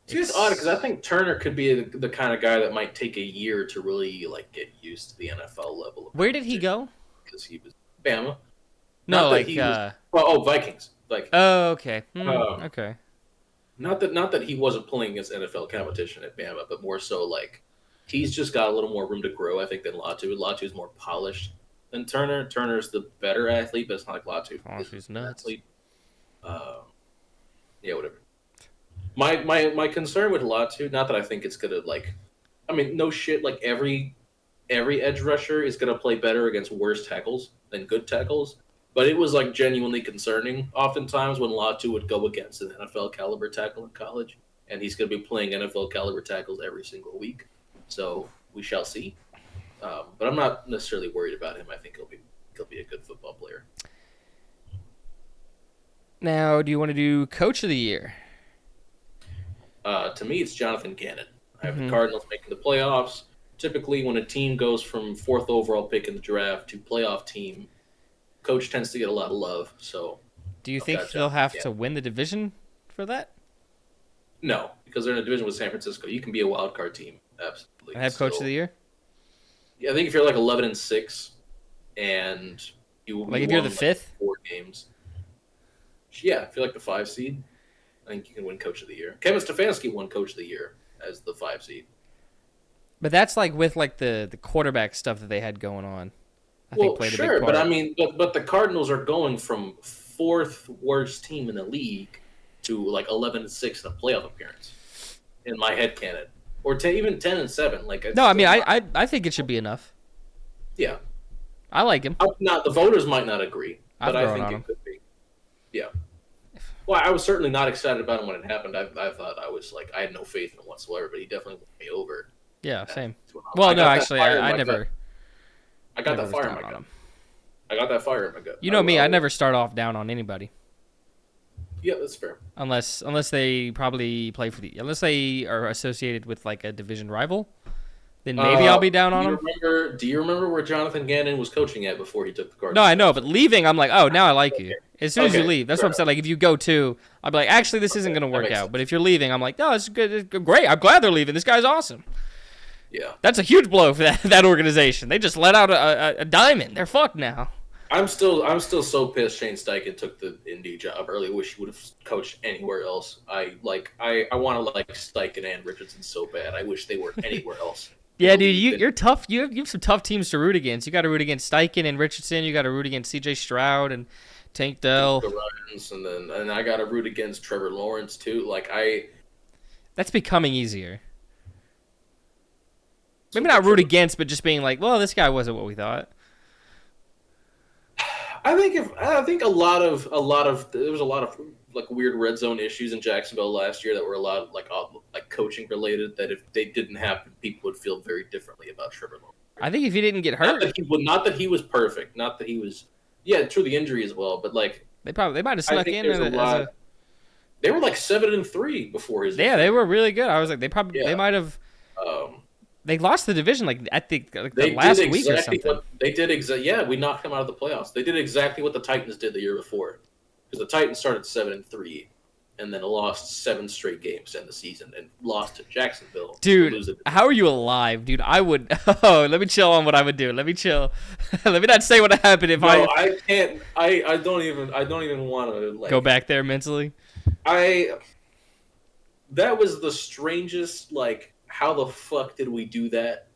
S2: It's odd because I think Turner could be the kind of guy that might take a year to really get used to the NFL level.
S1: Where did he go?
S2: Because he was Bama.
S1: No,
S2: Vikings.
S1: Oh, okay. Okay.
S2: Not that he wasn't playing against NFL competition at Bama, but more so he's just got a little more room to grow, I think, than Latu. Latu's more polished than Turner. Turner's the better athlete, but it's not like Latu.
S1: Oh, she's nuts.
S2: Athlete. Yeah, whatever. My concern with Latu, not that I think it's gonna like, I mean, no shit. Like every edge rusher is gonna play better against worse tackles than good tackles. But it was like genuinely concerning oftentimes when Latu would go against an NFL caliber tackle in college, and he's gonna be playing NFL caliber tackles every single week. So we shall see. But I'm not necessarily worried about him. I think he'll be a good football player.
S1: Now, do you want to do Coach of the Year?
S2: To me, it's Jonathan Gannon. I have the Cardinals making the playoffs. Typically, when a team goes from 4th overall pick in the draft to playoff team, coach tends to get a lot of love. So,
S1: do you think they'll have to win the division for that?
S2: No, because they're in a division with San Francisco. You can be a wild card team, absolutely.
S1: And have Coach of the Year?
S2: Yeah, I think if you're like 11-6, and
S1: if you're the 5th,
S2: 4 games. Yeah, if you're like the 5 seed, I think you can win Coach of the Year. Kevin Stefanski won Coach of the Year as the 5 seed.
S1: But that's like with like the quarterback stuff that they had going on. I think played a big part.
S2: But I mean, but the Cardinals are going from 4th worst team in the league to like 11-6 in a playoff appearance. In my headcanon, or even 10-7. Like
S1: no, I mean, I think it should be enough.
S2: Yeah,
S1: I like him.
S2: The voters might not agree, but I think it could be. Yeah. Well, I was certainly not excited about him when it happened. I thought I had no faith in him whatsoever, but he definitely won me over.
S1: Yeah, same. Well, no, actually, I never.
S2: I got that fire in my gut. I got that fire in my gut.
S1: You know me, I never start off down on anybody.
S2: Yeah, that's fair.
S1: Unless they probably play for unless they are associated with like a division rival, then maybe I'll be down on him.
S2: Do you remember where Jonathan Gannon was coaching at before he took the Cardinals?
S1: No, I know, but leaving, I'm like, oh, now I like you. As soon as you leave, that's what I'm saying. Like, if you go too, I'll be like, actually, this isn't going to work out. Sense. But if you're leaving, I'm like, no, it's good, it's great. I'm glad they're leaving. This guy's awesome.
S2: Yeah,
S1: that's a huge blow for that organization. They just let out a diamond. They're fucked now.
S2: I'm still so pissed Shane Steichen took the Indy job early. Wish he would have coached anywhere else. I want to like Steichen and Richardson so bad. I wish they were anywhere else.
S1: Yeah, dude, you're tough. You have some tough teams to root against. You got to root against Steichen and Richardson. You got to root against C.J. Stroud and Tank Dell.
S2: And I got to root against Trevor Lawrence too.
S1: That's becoming easier. Maybe not root against, but just being like, well, this guy wasn't what we thought.
S2: I think a lot of there was a lot of like weird red zone issues in Jacksonville last year that were a lot of like coaching related. That if they didn't happen, people would feel very differently about Trevor Lawrence.
S1: I think if he didn't get hurt,
S2: not that he was perfect, not that he was true the injury as well, but like
S1: they might have snuck in.
S2: They were like 7-3 before his.
S1: Yeah, they were really good. I was like, they might have. They lost the division like at the last week or something.
S2: We knocked them out of the playoffs. They did exactly what the Titans did the year before, because the Titans started 7-3, and then lost 7 straight games to end the season and lost to Jacksonville.
S1: Dude, how are you alive, dude? I would. Oh, let me chill on what I would do. Let me chill. Let me not say what happened if
S2: I can't. I don't even want to
S1: go back there mentally.
S2: That was the strangest how the fuck did we do that?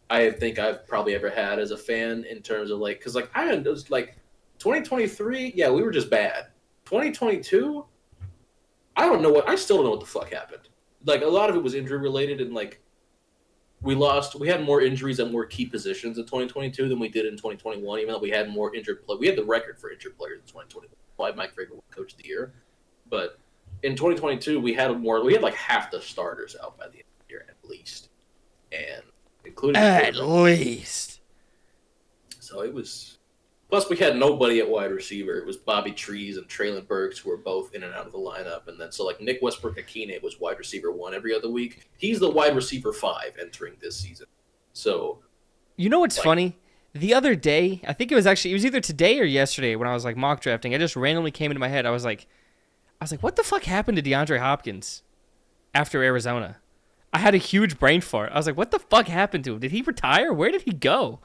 S2: I think I've probably ever had as a fan in terms of because I was 2023, yeah, we were just bad. 2022, I still don't know what the fuck happened. A lot of it was injury related and we had more injuries at more key positions in 2022 than we did in 2021, even though we had more injured players. We had the record for injured players in 2021. Why Mike Vrabel won Coach of the Year. But in 2022, we had half the starters out by the end. At least, and including
S1: at least.
S2: So it was. Plus, we had nobody at wide receiver. It was Bobby Trees and Traylon Burks who were both in and out of the lineup, and then Nick Westbrook-Akine was wide receiver 1 every other week. He's the wide receiver 5 entering this season. So,
S1: you know what's funny? The other day, I think it was either today or yesterday when I was mock drafting. It just randomly came into my head. I was like, what the fuck happened to DeAndre Hopkins after Arizona? I had a huge brain fart. I was like, what the fuck happened to him? Did he retire? Where did he go?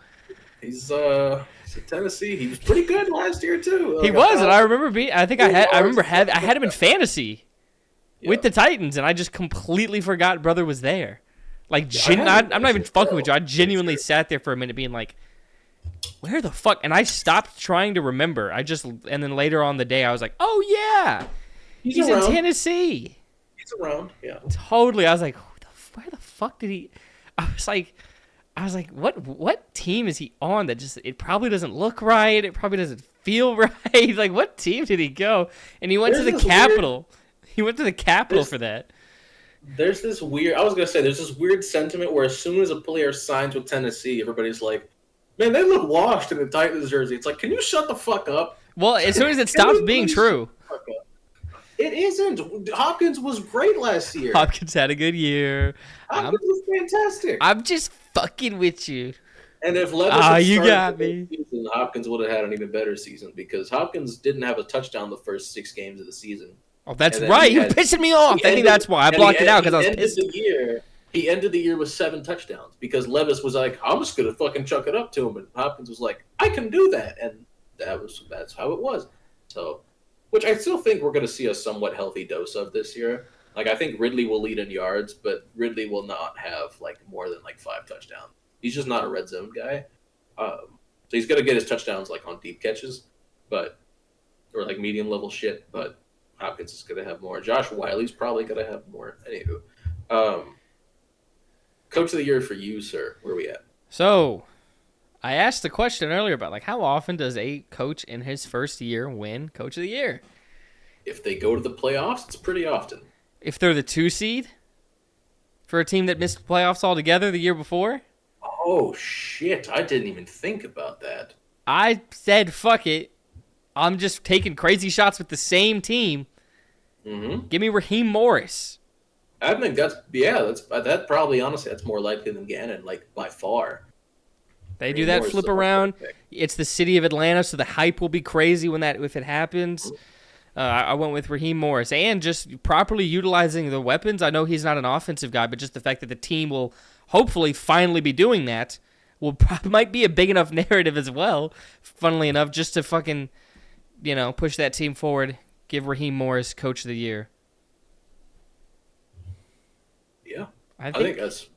S2: He's in Tennessee. He was pretty good last year too.
S1: He was, and I remember I had him in fantasy with the Titans, and I just completely forgot brother was there. I'm not even fucking with you. I genuinely sat there for a minute being like, where the fuck? And I stopped trying to remember. And then later on the day, I was like, oh yeah, he's in Tennessee.
S2: He's around, yeah.
S1: Totally. I was like, where the fuck did he? I was like, what team is he on that just, it probably doesn't look right. It probably doesn't feel right. Like, what team did he go? And he went to the Capitol. He went to the Capitol for that.
S2: There's this weird sentiment where as soon as a player signs with Tennessee, everybody's like, man, they look washed in the Titans jersey. It's like, can you shut the fuck up?
S1: Well, as soon as it stops being true.
S2: It isn't. Hopkins was great last year.
S1: Hopkins had a good year.
S2: Hopkins was fantastic.
S1: I'm just fucking with you.
S2: And if Levis had
S1: you
S2: started
S1: got
S2: the
S1: me.
S2: Season, Hopkins would have had an even better season because Hopkins didn't have a touchdown the first 6 games of the season.
S1: Oh, that's right. You're pissing me off. I think that's why I blocked it out because I was pissed.
S2: He ended the year with 7 touchdowns because Levis was like, I'm just going to fucking chuck it up to him. And Hopkins was like, I can do that. And that's how it was. So, which I still think we're going to see a somewhat healthy dose of this year. Like, I think Ridley will lead in yards, but Ridley will not have, like, more than, like, 5 touchdowns. He's just not a red zone guy. So he's going to get his touchdowns, like, on deep catches, or, like, medium-level shit, but Hopkins is going to have more. Josh Wiley's probably going to have more. Anywho. Coach of the year for you, sir. Where are we at?
S1: So, I asked the question earlier about, like, how often does a coach in his first year win Coach of the Year?
S2: If they go to the playoffs, it's pretty often.
S1: If they're the 2 seed for a team that missed the playoffs altogether the year before?
S2: Oh, shit. I didn't even think about that.
S1: I said, fuck it. I'm just taking crazy shots with the same team.
S2: Mm-hmm.
S1: Give me Raheem Morris.
S2: I think that probably, honestly, that's more likely than Gannon, like, by far.
S1: They do that
S2: Morris
S1: flip
S2: is a
S1: around.
S2: pick.
S1: It's the city of Atlanta, so the hype will be crazy if it happens. I went with Raheem Morris. And just properly utilizing the weapons. I know he's not an offensive guy, but just the fact that the team will hopefully finally be doing that might be a big enough narrative as well, funnily enough, just to fucking, push that team forward. Give Raheem Morris Coach of the Year.
S2: Yeah. I think that's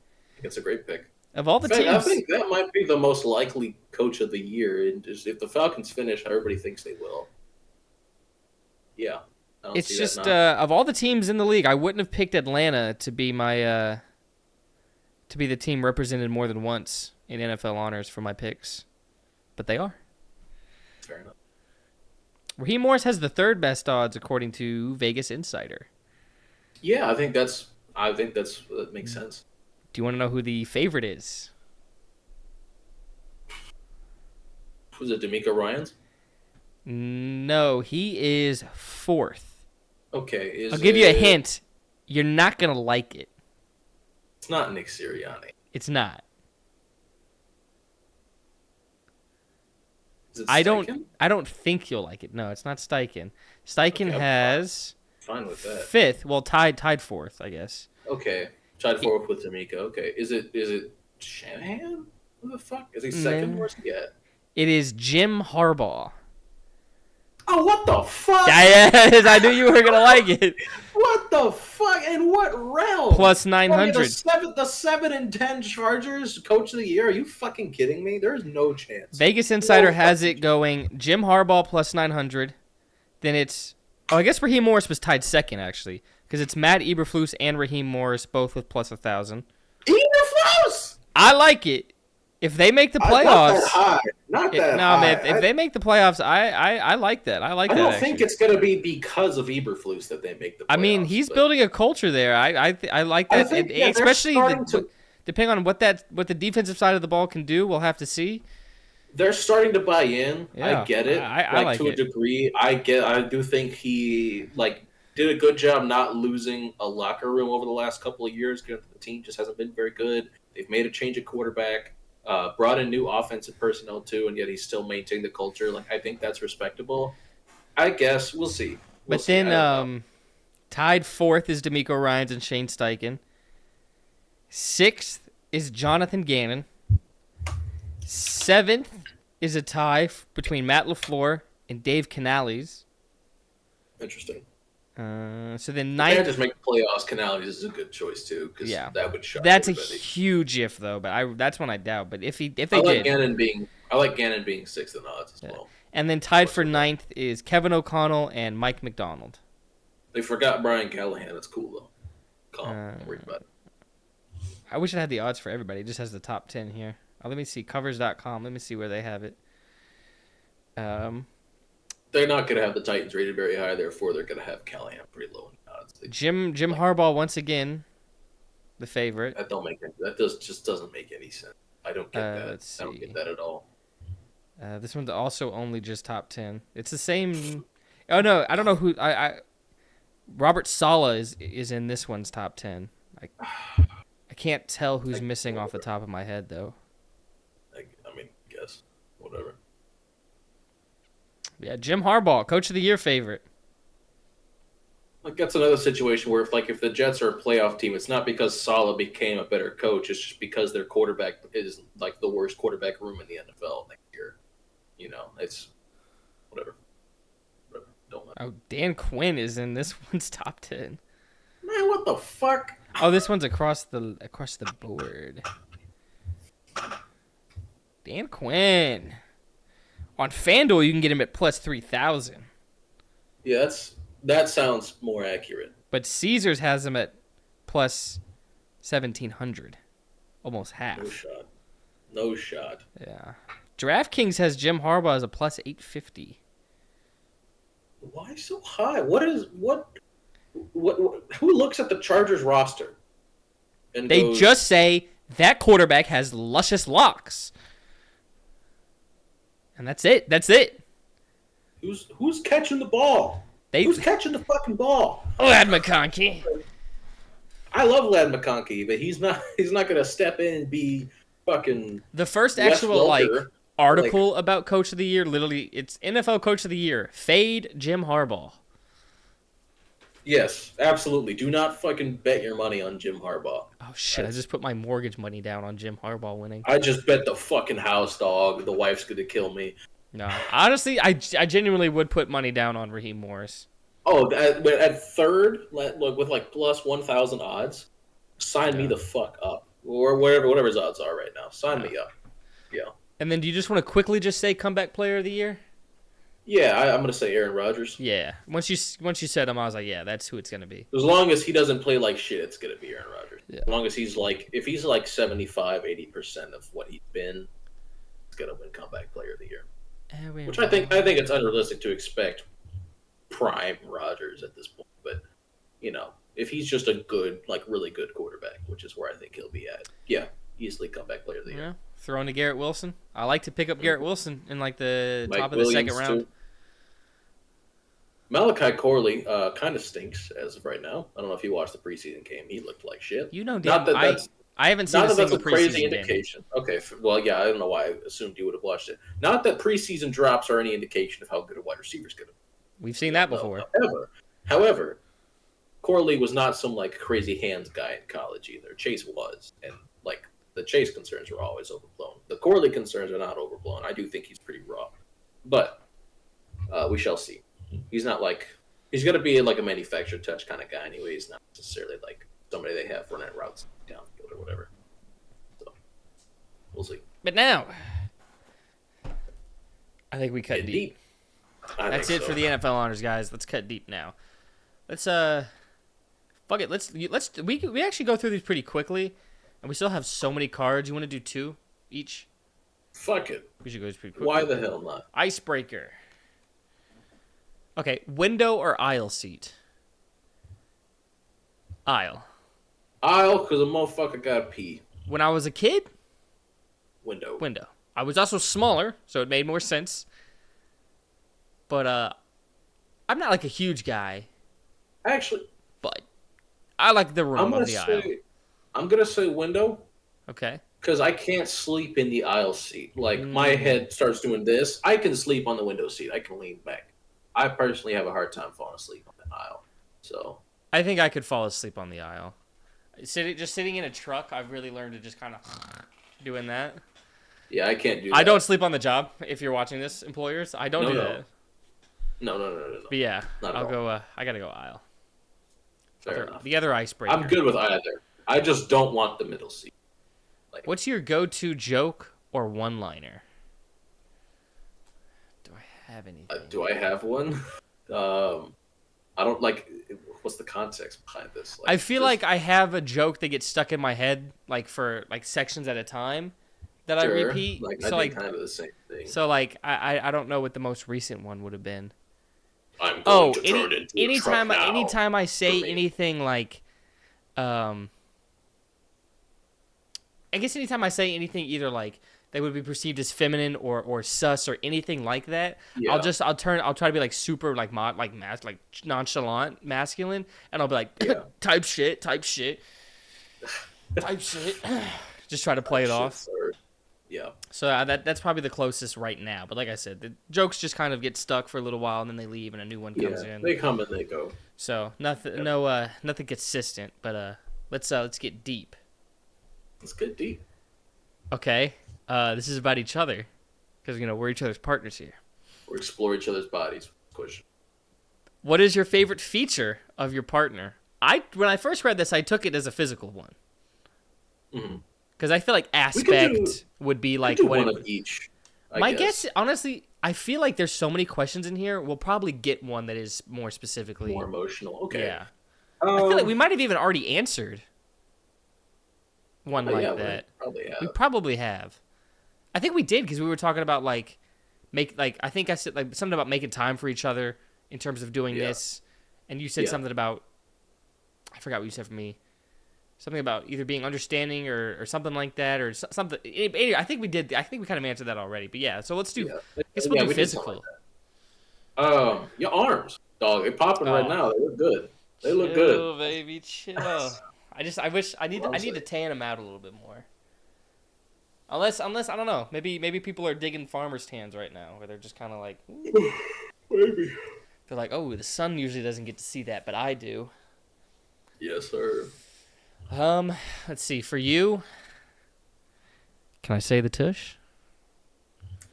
S2: a great pick.
S1: Of all the teams,
S2: I think that might be the most likely Coach of the Year. And just if the Falcons finish, everybody thinks they will. Yeah.
S1: It's just of all the teams in the league, I wouldn't have picked Atlanta to be my to be the team represented more than once in NFL honors for my picks, but they are.
S2: Fair enough.
S1: Raheem Morris has the 3rd best odds according to Vegas Insider.
S2: Yeah, I think that makes sense.
S1: Do you want to know who the favorite is?
S2: Was it D'Amico Ryans?
S1: No, he is 4th.
S2: Okay.
S1: I'll give you a hint. You're not going to like it.
S2: It's not Nick Sirianni.
S1: It's not.
S2: Is it
S1: I
S2: Steichen?
S1: don't think you'll like it. No, it's not Steichen. Steichen has
S2: fine with that.
S1: 5th. Well, tied 4th, I guess.
S2: Okay. Tied 4th with D'Amico. Okay. Is it Shanahan? Who the fuck? Is he 2nd? Where's he at?
S1: It is Jim Harbaugh.
S2: Oh, what the fuck?
S1: Yes, I knew you were going to like it.
S2: What the fuck? In what realm?
S1: Plus 900.
S2: The 7-10 Chargers Coach of the Year? Are you fucking kidding me? There's no chance.
S1: Vegas Insider has it going Jim Harbaugh plus 900. Then it's... Oh, I guess Raheem Morris was tied 2nd, actually. Because it's Matt Eberflus and Raheem Morris, both with plus 1,000.
S2: Eberflus!
S1: I like it. If they make the playoffs...
S2: Not that high.
S1: Man, if they make the playoffs, I like that. I don't
S2: think it's going to be because of Eberflus that they make the playoffs.
S1: I mean, he's building a culture there. I like that. Especially depending on what the defensive side of the ball can do, we'll have to see.
S2: They're starting to buy in.
S1: Yeah,
S2: I get it.
S1: I like
S2: to a degree. I do think he did a good job not losing a locker room over the last couple of years. The team just hasn't been very good. They've made a change at quarterback. Brought in new offensive personnel too, and yet he's still maintaining the culture. I think that's respectable. I guess we'll see.
S1: Tied 4th is D'Amico Ryans and Shane Steichen. 6th is Jonathan Gannon. 7th is a tie between Matt LaFleur and Dave Canales.
S2: Interesting.
S1: So then
S2: If they had
S1: ninth.
S2: just make the playoffs, Canales is a good choice too, because
S1: Yeah,
S2: that would shock
S1: that's a
S2: everybody.
S1: huge if though. But that's one I doubt. But if they
S2: I like
S1: did,
S2: Gannon being sixth in odds as
S1: yeah.
S2: well.
S1: And then tied for
S2: What's your
S1: ninth is Kevin O'Connell and Mike McDonald.
S2: They forgot Brian Callahan. That's cool though. Calm. Don't worry about it.
S1: I wish it had the odds for everybody. It just has the top 10 here. Let me see. Covers.com. Let me see where they have it.
S2: They're not going to have the Titans rated very high. Therefore, they're going to have Callahan pretty low in odds.
S1: Jim Harbaugh once again, the favorite.
S2: Just doesn't make any sense. I don't get that.
S1: Let's see.
S2: I don't get that at all.
S1: This one's also only just top 10. It's the same. Oh no, I don't know who. Robert Saleh is in this one's top 10. I can't tell who's missing off the top of my head though.
S2: I mean, guess whatever.
S1: Yeah, Jim Harbaugh, Coach of the Year favorite.
S2: Like that's another situation where if the Jets are a playoff team, it's not because Saleh became a better coach. It's just because their quarterback is like the worst quarterback room in the NFL next year. It's whatever. Don't matter.
S1: Oh, Dan Quinn is in this one's top 10.
S2: Man, what the fuck?
S1: Oh, this one's across the board. Dan Quinn. On FanDuel, you can get him at plus 3,000.
S2: Yeah, that sounds more accurate.
S1: But Caesars has him at plus 1,700. Almost half.
S2: No shot.
S1: Yeah. DraftKings has Jim Harbaugh as a plus 850.
S2: Why so high? Who looks at the Chargers roster? And
S1: They just say that quarterback has luscious locks. And that's it. That's it.
S2: Who's catching the ball? Who's catching the fucking ball?
S1: Lad McConkey.
S2: I love Lad McConkey, but he's not gonna step in and be fucking
S1: the first
S2: Wes
S1: actual
S2: Welker,
S1: article about Coach of the Year. Literally, it's NFL Coach of the Year. Fade Jim Harbaugh.
S2: Yes, absolutely. Do not fucking bet your money on Jim Harbaugh.
S1: Oh shit! I just put my mortgage money down on Jim Harbaugh winning.
S2: I just bet the fucking house, dog. The wife's gonna kill me.
S1: No, honestly, I genuinely would put money down on Raheem Morris.
S2: Oh, at third, look with like plus 1,000 odds. Sign me the fuck up, or whatever his odds are right now. Sign me up. Yeah.
S1: And then, do you just want to quickly just say comeback player of the year?
S2: Yeah, I'm gonna say Aaron Rodgers.
S1: Yeah. Once you said him, I was like, yeah, that's who it's gonna be.
S2: As long as he doesn't play like shit, it's gonna be Aaron Rodgers.
S1: Yeah.
S2: As long as if he's like 75-80% of what he's been, he's gonna win comeback player of the year. Which I think it's unrealistic to expect prime Rodgers at this point. But if he's just a good, really good quarterback, which is where I think he'll be at, yeah, easily comeback player of the year.
S1: Yeah. Throwing to Garrett Wilson. I like to pick up Garrett Wilson in the
S2: Mike
S1: top of the second round.
S2: Too. Malachi Corley kind of stinks as of right now. I don't know if you watched the preseason game. He looked like shit.
S1: I haven't seen a single
S2: crazy
S1: preseason
S2: indication. Game. Okay, well, yeah, I don't know why I assumed you would have watched it. Not that preseason drops are any indication of how good a wide receiver is going to be.
S1: We've seen that before.
S2: However, Corley was not some crazy hands guy in college either. Chase was, and the Chase concerns were always overblown. The Corley concerns are not overblown. I do think he's pretty raw, but we shall see. He's not he's going to be a manufactured touch kind of guy anyway. He's not necessarily somebody they have running routes downfield or whatever. So we'll see.
S1: But now, I think we cut deep. That's it for the NFL honors, guys. Let's cut deep now. Let's fuck it. We actually go through these pretty quickly, and we still have so many cards. You want to do 2 each?
S2: Fuck it.
S1: We should go pretty quickly.
S2: Why the hell not?
S1: Icebreaker. Okay, window or aisle seat? Aisle.
S2: Aisle, because a motherfucker got to pee.
S1: When I was a kid?
S2: Window.
S1: I was also smaller, so it made more sense. But I'm not a huge guy.
S2: Actually.
S1: But I like the room of the aisle.
S2: I'm going to say window.
S1: Okay.
S2: Because I can't sleep in the aisle seat. My head starts doing this. I can sleep on the window seat. I can lean back. I personally have a hard time falling asleep on the aisle. So
S1: I think I could fall asleep on the aisle. Sitting in a truck, I've really learned to just kind of doing that.
S2: Yeah, I can't do that.
S1: I don't sleep on the job. If you're watching this, employers, I don't do that.
S2: No.
S1: But yeah, I'll go. I gotta go aisle.
S2: Fair enough.
S1: The other icebreaker.
S2: I'm good with either. I just don't want the middle seat. Like,
S1: what's your go-to joke or one-liner? Do I have anything?
S2: do I have one? I don't like. What's the context behind this? Like,
S1: I feel like I have a joke that gets stuck in my head, like for like sections at a time, that
S2: sure,
S1: I repeat.
S2: Like,
S1: So
S2: I think
S1: like,
S2: kind of the same thing.
S1: so like, I don't know what the most recent one would have been.
S2: I'm going to turn into a
S1: anytime
S2: truck now.
S1: anytime I say anything like, I guess anytime I say anything either like that would be perceived as feminine or sus or anything like that,
S2: Yeah.
S1: I'll try to be like super like nonchalant masculine, and I'll be like
S2: Yeah.
S1: type shit. Just try to play it off.
S2: Sir. Yeah.
S1: So that's probably the closest right now. But like I said, the jokes just kind of get stuck for a little while and then they leave and a new one comes in.
S2: They come and they go.
S1: So nothing consistent. But let's get deep.
S2: Let's get deep.
S1: Okay. This is about each other, because we're each other's partners here.
S2: Or explore each other's bodies. Question.
S1: What is your favorite feature of your partner? When I first read this, I took it as a physical one.
S2: Mm-hmm.
S1: Because I feel like aspect would be like
S2: what one of each.
S1: My guess, honestly, I feel like there's so many questions in here. We'll probably get one that is more specifically
S2: more emotional. Okay.
S1: Yeah. I feel like we might have even already answered one like that. We probably have. I think we did, because we were talking about I think I said like something about making time for each other in terms of doing this, and you said something about, I forgot what you said for me. Something about either being understanding or something like that, or something. Anyway, I think we did. I think we kind of answered that already. But yeah, so let's do. I guess we'll do physical.
S2: Your arms, dog. They're popping right now. They look good. They look good.
S1: Chill, baby, chill. I wish I need to tan them out a little bit more. Unless I don't know. Maybe people are digging farmers' tans right now, where they're just kind of like.
S2: Maybe.
S1: They're like, oh, the sun usually doesn't get to see that, but I do.
S2: Yes, sir.
S1: Let's see. For you, can I say the tush?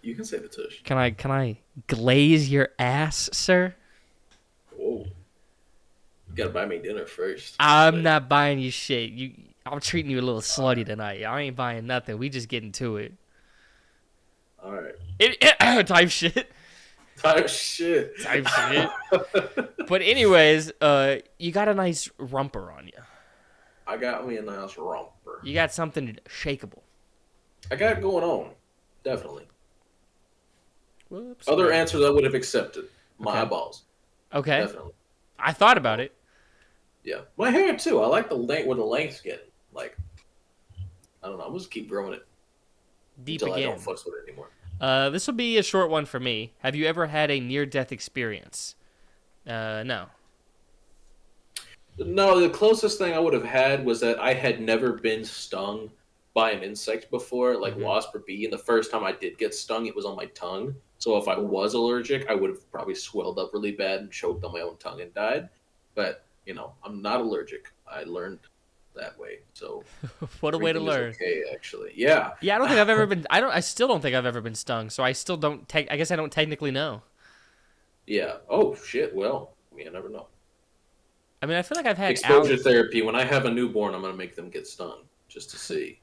S2: You can say the tush.
S1: Can I glaze your ass, sir?
S2: Whoa. You gotta buy me dinner first.
S1: I'm not buying you shit. I'm treating you a little slutty tonight. I ain't buying nothing. We just getting to it.
S2: All right.
S1: Type shit.
S2: Type shit.
S1: But anyways, you got a nice rumper on you.
S2: I got me a nice romper.
S1: You got something shakeable.
S2: I got it going on. Definitely.
S1: Whoops.
S2: Other answers I would have accepted. My eyeballs.
S1: Okay.
S2: Definitely.
S1: I thought about it.
S2: Yeah. My hair, too. I like the length where the length's getting. Like, I don't know. I'm just keep growing it.
S1: Deep
S2: until
S1: again.
S2: I don't fuss with it anymore.
S1: This will be a short one for me. Have you ever had a near-death experience? No.
S2: No, the closest thing I would have had was that I had never been stung by an insect before, like wasp or bee. And the first time I did get stung, it was on my tongue. So if I was allergic, I would have probably swelled up really bad and choked on my own tongue and died. But, I'm not allergic. I learned that way. So
S1: what a way to learn.
S2: Okay, actually. Yeah.
S1: Yeah, I don't think I've ever been I still don't think I've ever been stung. So I still don't I guess I don't technically know.
S2: Yeah. Oh shit. Well, you never know.
S1: I mean, I feel like I've had
S2: exposure therapy. When I have a newborn, I'm going to make them get stung just to see.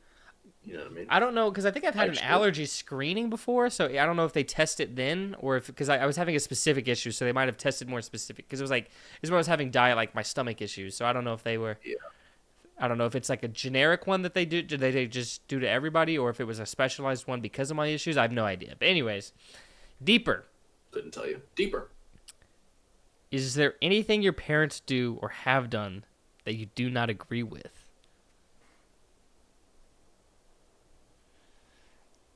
S2: You know what I mean?
S1: I don't know, because I think I've had an allergy screening before, so I don't know if they test it then, or if, because I was having a specific issue, so they might have tested more specific, because it was when I was having like my stomach issues, so I don't know if they were, I don't know if it's like a generic one that they do they just do to everybody, or if it was a specialized one because of my issues. I have no idea. But anyways, deeper.
S2: Couldn't tell you. Deeper.
S1: Is there anything your parents do or have done that you do not agree with?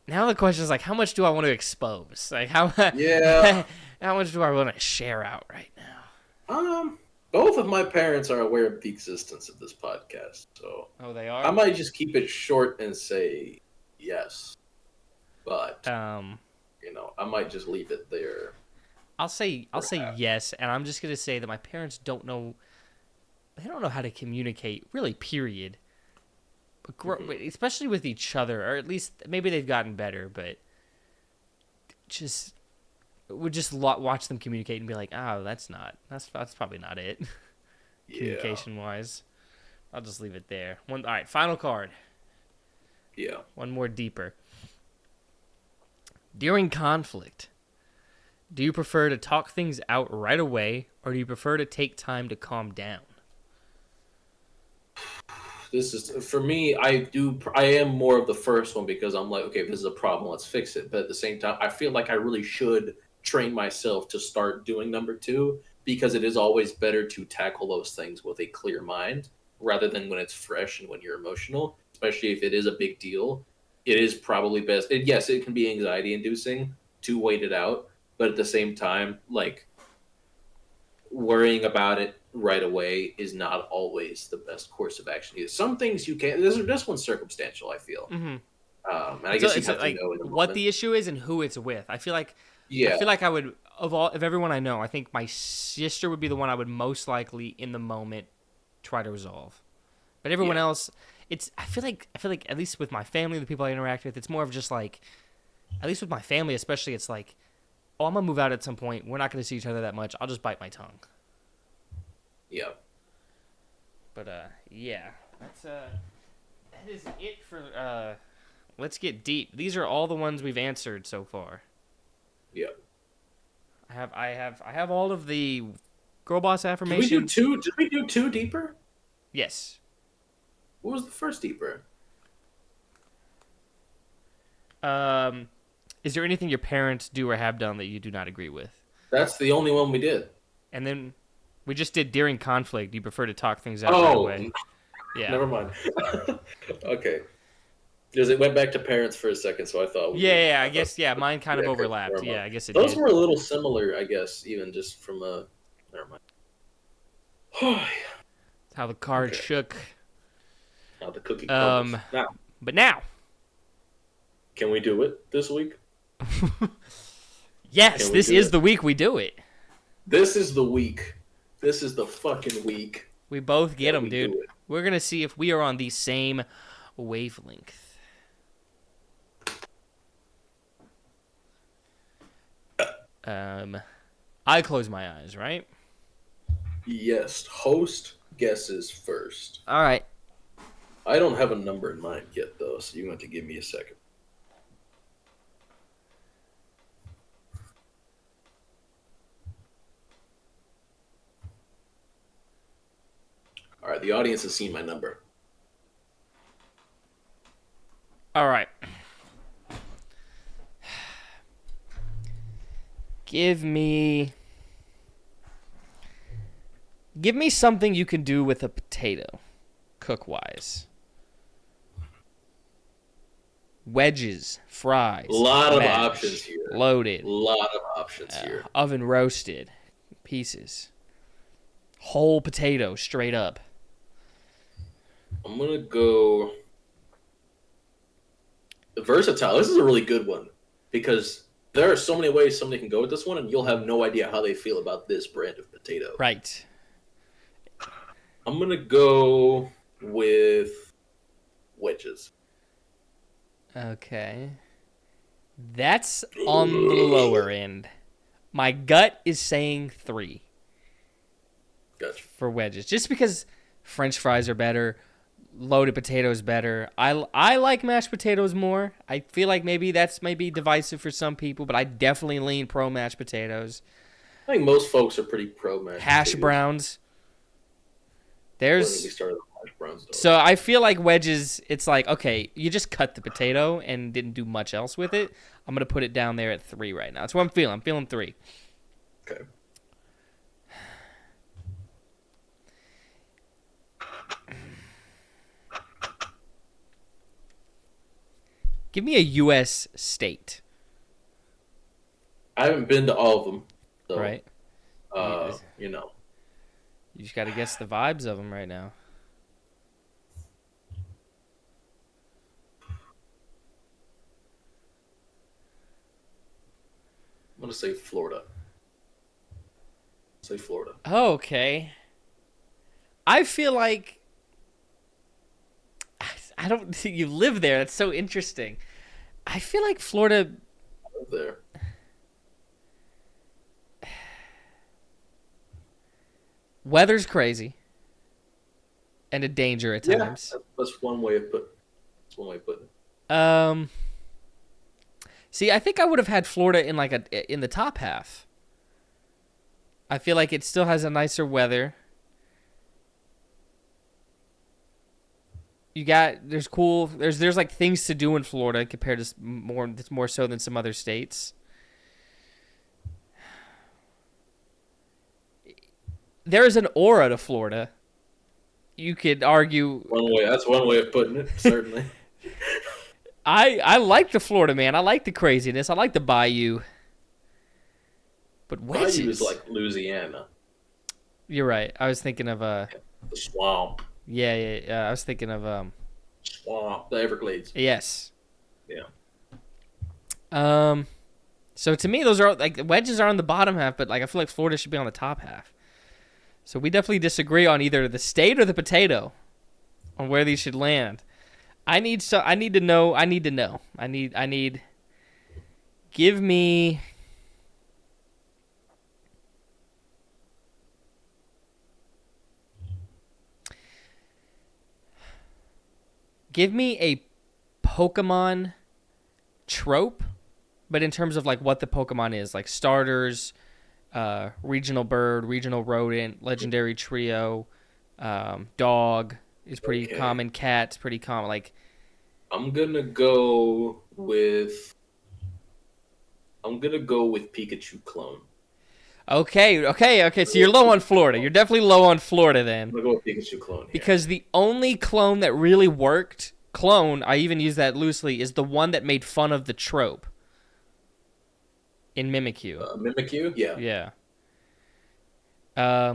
S1: Now the question is how much do I want to expose? How much do I want to share out right now?
S2: Both of my parents are aware of the existence of this podcast, so
S1: they are.
S2: I might just keep it short and say yes, but I might just leave it there.
S1: I'll say yes, and I'm just gonna say that my parents don't know. They don't know how to communicate, really. Period. Especially with each other, or at least maybe they've gotten better, but would just watch them communicate and be like, oh, that's probably not it.
S2: Yeah.
S1: communication wise. I'll just leave it there. All right, final card.
S2: Yeah.
S1: One more deeper. During conflict, do you prefer to talk things out right away, or do you prefer to take time to calm down?
S2: This is for me. I am more of the first one because I'm like, okay, if this is a problem, let's fix it. But at the same time, I feel like I really should train myself to start doing number two because it is always better to tackle those things with a clear mind rather than when it's fresh and when you're emotional, especially if it is a big deal. It is probably best. Yes, it can be anxiety inducing to wait it out, but at the same time, like worrying about it right away is not always the best course of action either. Some things you can. This one's circumstantial. I feel,
S1: Mm-hmm.
S2: and I guess you have to
S1: like
S2: know in the
S1: what
S2: moment.
S1: the issue is and who it's with. I
S2: Yeah,
S1: feel like I would of everyone I know, I think my sister would be the one I would most likely in the moment try to resolve. But everyone
S2: yeah,
S1: else, I feel like at least with my family, the people I interact with, it's more of just like, at least with my family especially, it's like, oh, I'm gonna move out at some point. We're not gonna see each other that much. I'll just bite my tongue.
S2: yeah.
S1: But yeah, that is it for let's get deep. These are all the ones we've answered so far.
S2: Yeah.
S1: I have all of the girl boss
S2: Did we do
S1: affirmations.
S2: two? Did we do two deeper?
S1: Yes.
S2: What was the first deeper?
S1: Is there anything your parents do or have done that you do not agree with?
S2: That's the only one we did.
S1: And then we just did during conflict. You prefer to talk things out right
S2: Oh,
S1: away. Yeah.
S2: never mind. Okay, because it went back to parents for a second, so I thought.
S1: Yeah,
S2: I
S1: I guess, yeah, mine kind of
S2: yeah,
S1: overlapped.
S2: never mind.
S1: Yeah, I guess it
S2: Those
S1: did.
S2: were a little similar, I guess, even just from a. Never mind.
S1: How the card
S2: Okay.
S1: shook.
S2: Now the cookie crumbles. Now,
S1: But now,
S2: can we do it this week?
S1: yes,
S2: Can we
S1: this
S2: do
S1: is
S2: it?
S1: the week we do it.
S2: This is the week. This is the fucking week.
S1: We both get
S2: that
S1: them,
S2: we
S1: dude.
S2: do it.
S1: We're going to see if we are on the same wavelength. I close my eyes, right?
S2: Yes, host guesses first.
S1: All right.
S2: I don't have a number in mind yet, though, so you have to give me a second. All right, the audience has seen my number.
S1: All right. Give me something you can do with a potato, cook-wise. Wedges, fries,
S2: A lot of
S1: mashed,
S2: options here.
S1: loaded,
S2: A lot of options here.
S1: oven roasted, pieces, whole potato, straight up.
S2: I'm gonna go versatile. This is a really good one because there are so many ways somebody can go with this one, and you'll have no idea how they feel about this brand of potato.
S1: Right.
S2: I'm gonna go with wedges.
S1: Okay. That's on the lower end. My gut is saying 3
S2: Gotcha.
S1: for wedges, just because French fries are better, loaded potatoes better. I like mashed potatoes more. I feel like maybe that's divisive for some people, but I definitely lean pro mashed potatoes.
S2: I think most folks are pretty pro mashed
S1: Hash
S2: potatoes.
S1: browns.
S2: When we
S1: There's
S2: started with hash browns, though.
S1: so I feel like wedges. It's like, okay, you just cut the potato and didn't do much else with it. I'm gonna put it down there at 3 right now. That's what I'm feeling. I'm feeling 3.
S2: Okay.
S1: Give me a U.S. state.
S2: I haven't been to all of them, so
S1: Right.
S2: you know.
S1: You just got to guess the vibes of them right now.
S2: I'm gonna say Florida. Say Florida.
S1: Oh, okay. I feel like I don't think you live there. That's so interesting. I feel like Florida.
S2: Right there.
S1: Weather's crazy. and a danger at
S2: Yeah,
S1: times.
S2: that's one way of putting. That's one way of putting it.
S1: See, I think I would have had Florida in the top half. I feel like it still has a nicer weather. There's like things to do in Florida compared to more so than some other states. There is an aura to Florida. You could argue
S2: That's one way of putting it, certainly.
S1: I like the Florida, man. I like the craziness. I like the bayou. But wedges.
S2: Bayou is like Louisiana.
S1: You're right. I was thinking of
S2: The swamp.
S1: Yeah. I was thinking of
S2: Swamp. The Everglades.
S1: yes.
S2: Yeah.
S1: So to me, those are like wedges are on the bottom half, but like I feel like Florida should be on the top half. So we definitely disagree on either the state or the potato on where these should land. I need to know. Give me a Pokemon trope, but in terms of like what the Pokemon is, like starters, regional bird, regional rodent, legendary trio, dog is pretty common, cat's pretty common. Like,
S2: I'm gonna go with Pikachu clone.
S1: Okay. So you're low on Florida. You're definitely low on Florida then.
S2: I'm gonna go with Pikachu clone here.
S1: Because the only clone that really worked, I even use that loosely, is the one that made fun of the trope in Mimikyu.
S2: Mimikyu? Yeah.
S1: Yeah.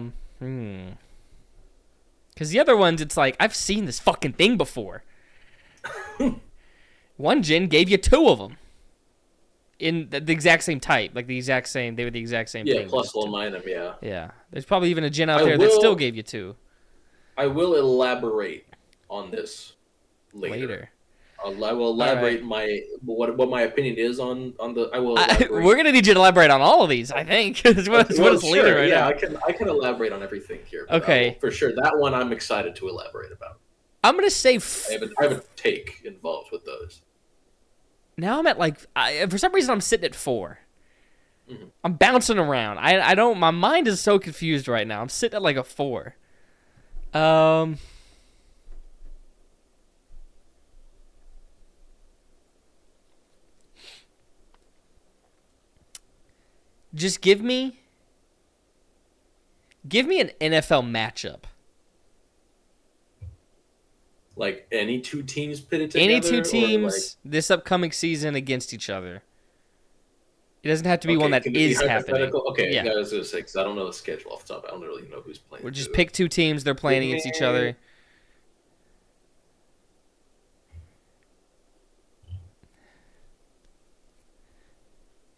S1: Because the other ones, it's like, I've seen this fucking thing before. One gym gave you two of them. In the exact same type. Like the exact same, they were the exact same thing.
S2: Yeah, plus Lominum, yeah.
S1: Yeah. There's probably even a gym out there that still gave you two.
S2: I will elaborate on this later. I will elaborate what my opinion is on the. I will.
S1: We're gonna need you to elaborate on all of these. I think it's what it's leading right now.
S2: I can elaborate on everything here.
S1: Okay,
S2: for sure. That one I'm excited to elaborate about.
S1: I'm gonna say
S2: I have a take involved with those.
S1: Now I'm at for some reason I'm sitting at 4.
S2: Mm-hmm.
S1: I'm bouncing around. I don't. My mind is so confused right now. I'm sitting at like a 4. Just give me an NFL matchup.
S2: Like any two teams pitted together?
S1: Any two teams this upcoming season against each other. It doesn't have to be one that is happening.
S2: Okay, yeah. I was going to say, because I don't know the schedule off the top. I don't really know who's playing.
S1: We'll just pick two teams. They're playing against each other.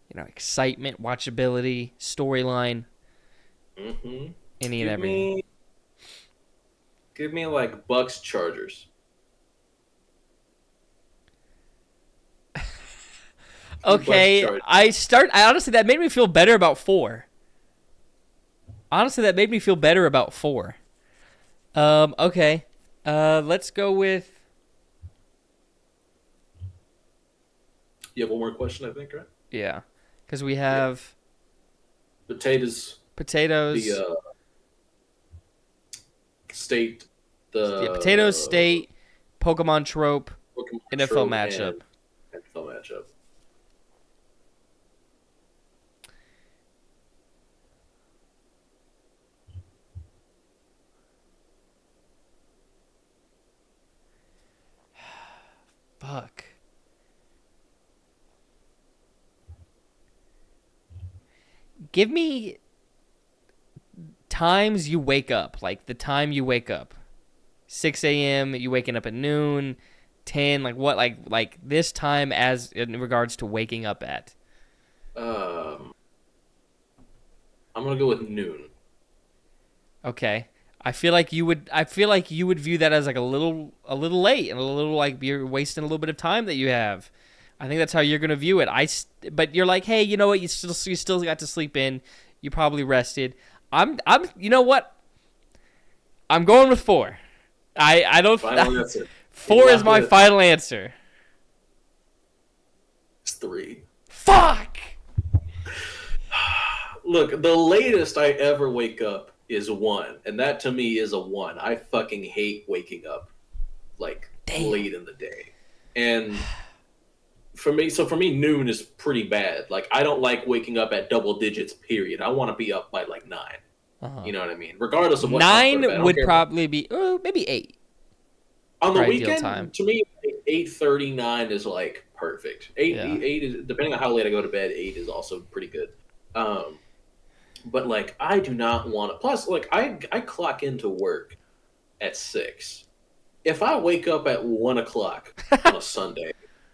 S1: You know, excitement, watchability, storyline, any and everything.
S2: Give me like Bucks Chargers.
S1: Okay, I honestly that made me feel better about 4. Okay. Let's go with.
S2: You have one more question, I think, right?
S1: Yeah, because we have
S2: potatoes. The state.
S1: Potatoes, state, Pokemon trope, NFL matchup.
S2: NFL matchup.
S1: Fuck. Give me times you wake up, like the time you wake up. 6 a.m., you waking up at noon, 10, like what, like this time as in regards to waking up at.
S2: I'm gonna go with noon.
S1: Okay. I feel like you would view that as like a little late and a little like you're wasting a little bit of time that you have. I think that's how you're gonna view it. But you're like, hey, you know what? You still got to sleep in. You probably rested. You know what? I'm going with 4. I don't.
S2: Final answer.
S1: 4 is my final answer.
S2: It's 3.
S1: Fuck.
S2: Look, the latest I ever wake up is 1, and that to me is a 1. I fucking hate waking up like late in the day, and for me, noon is pretty bad. Like, I don't like waking up at double digits. Period. I want to be up by like 9. You know what I mean? Regardless of what time I go to bed.
S1: 9 would probably be maybe 8.
S2: On the weekend, time. To me, 8:39 is like perfect. 8 is, depending on how late I go to bed. 8 is also pretty good. But like, I do not want to. Plus, like, I clock into work at 6. If I wake up at 1 o'clock on a Sunday,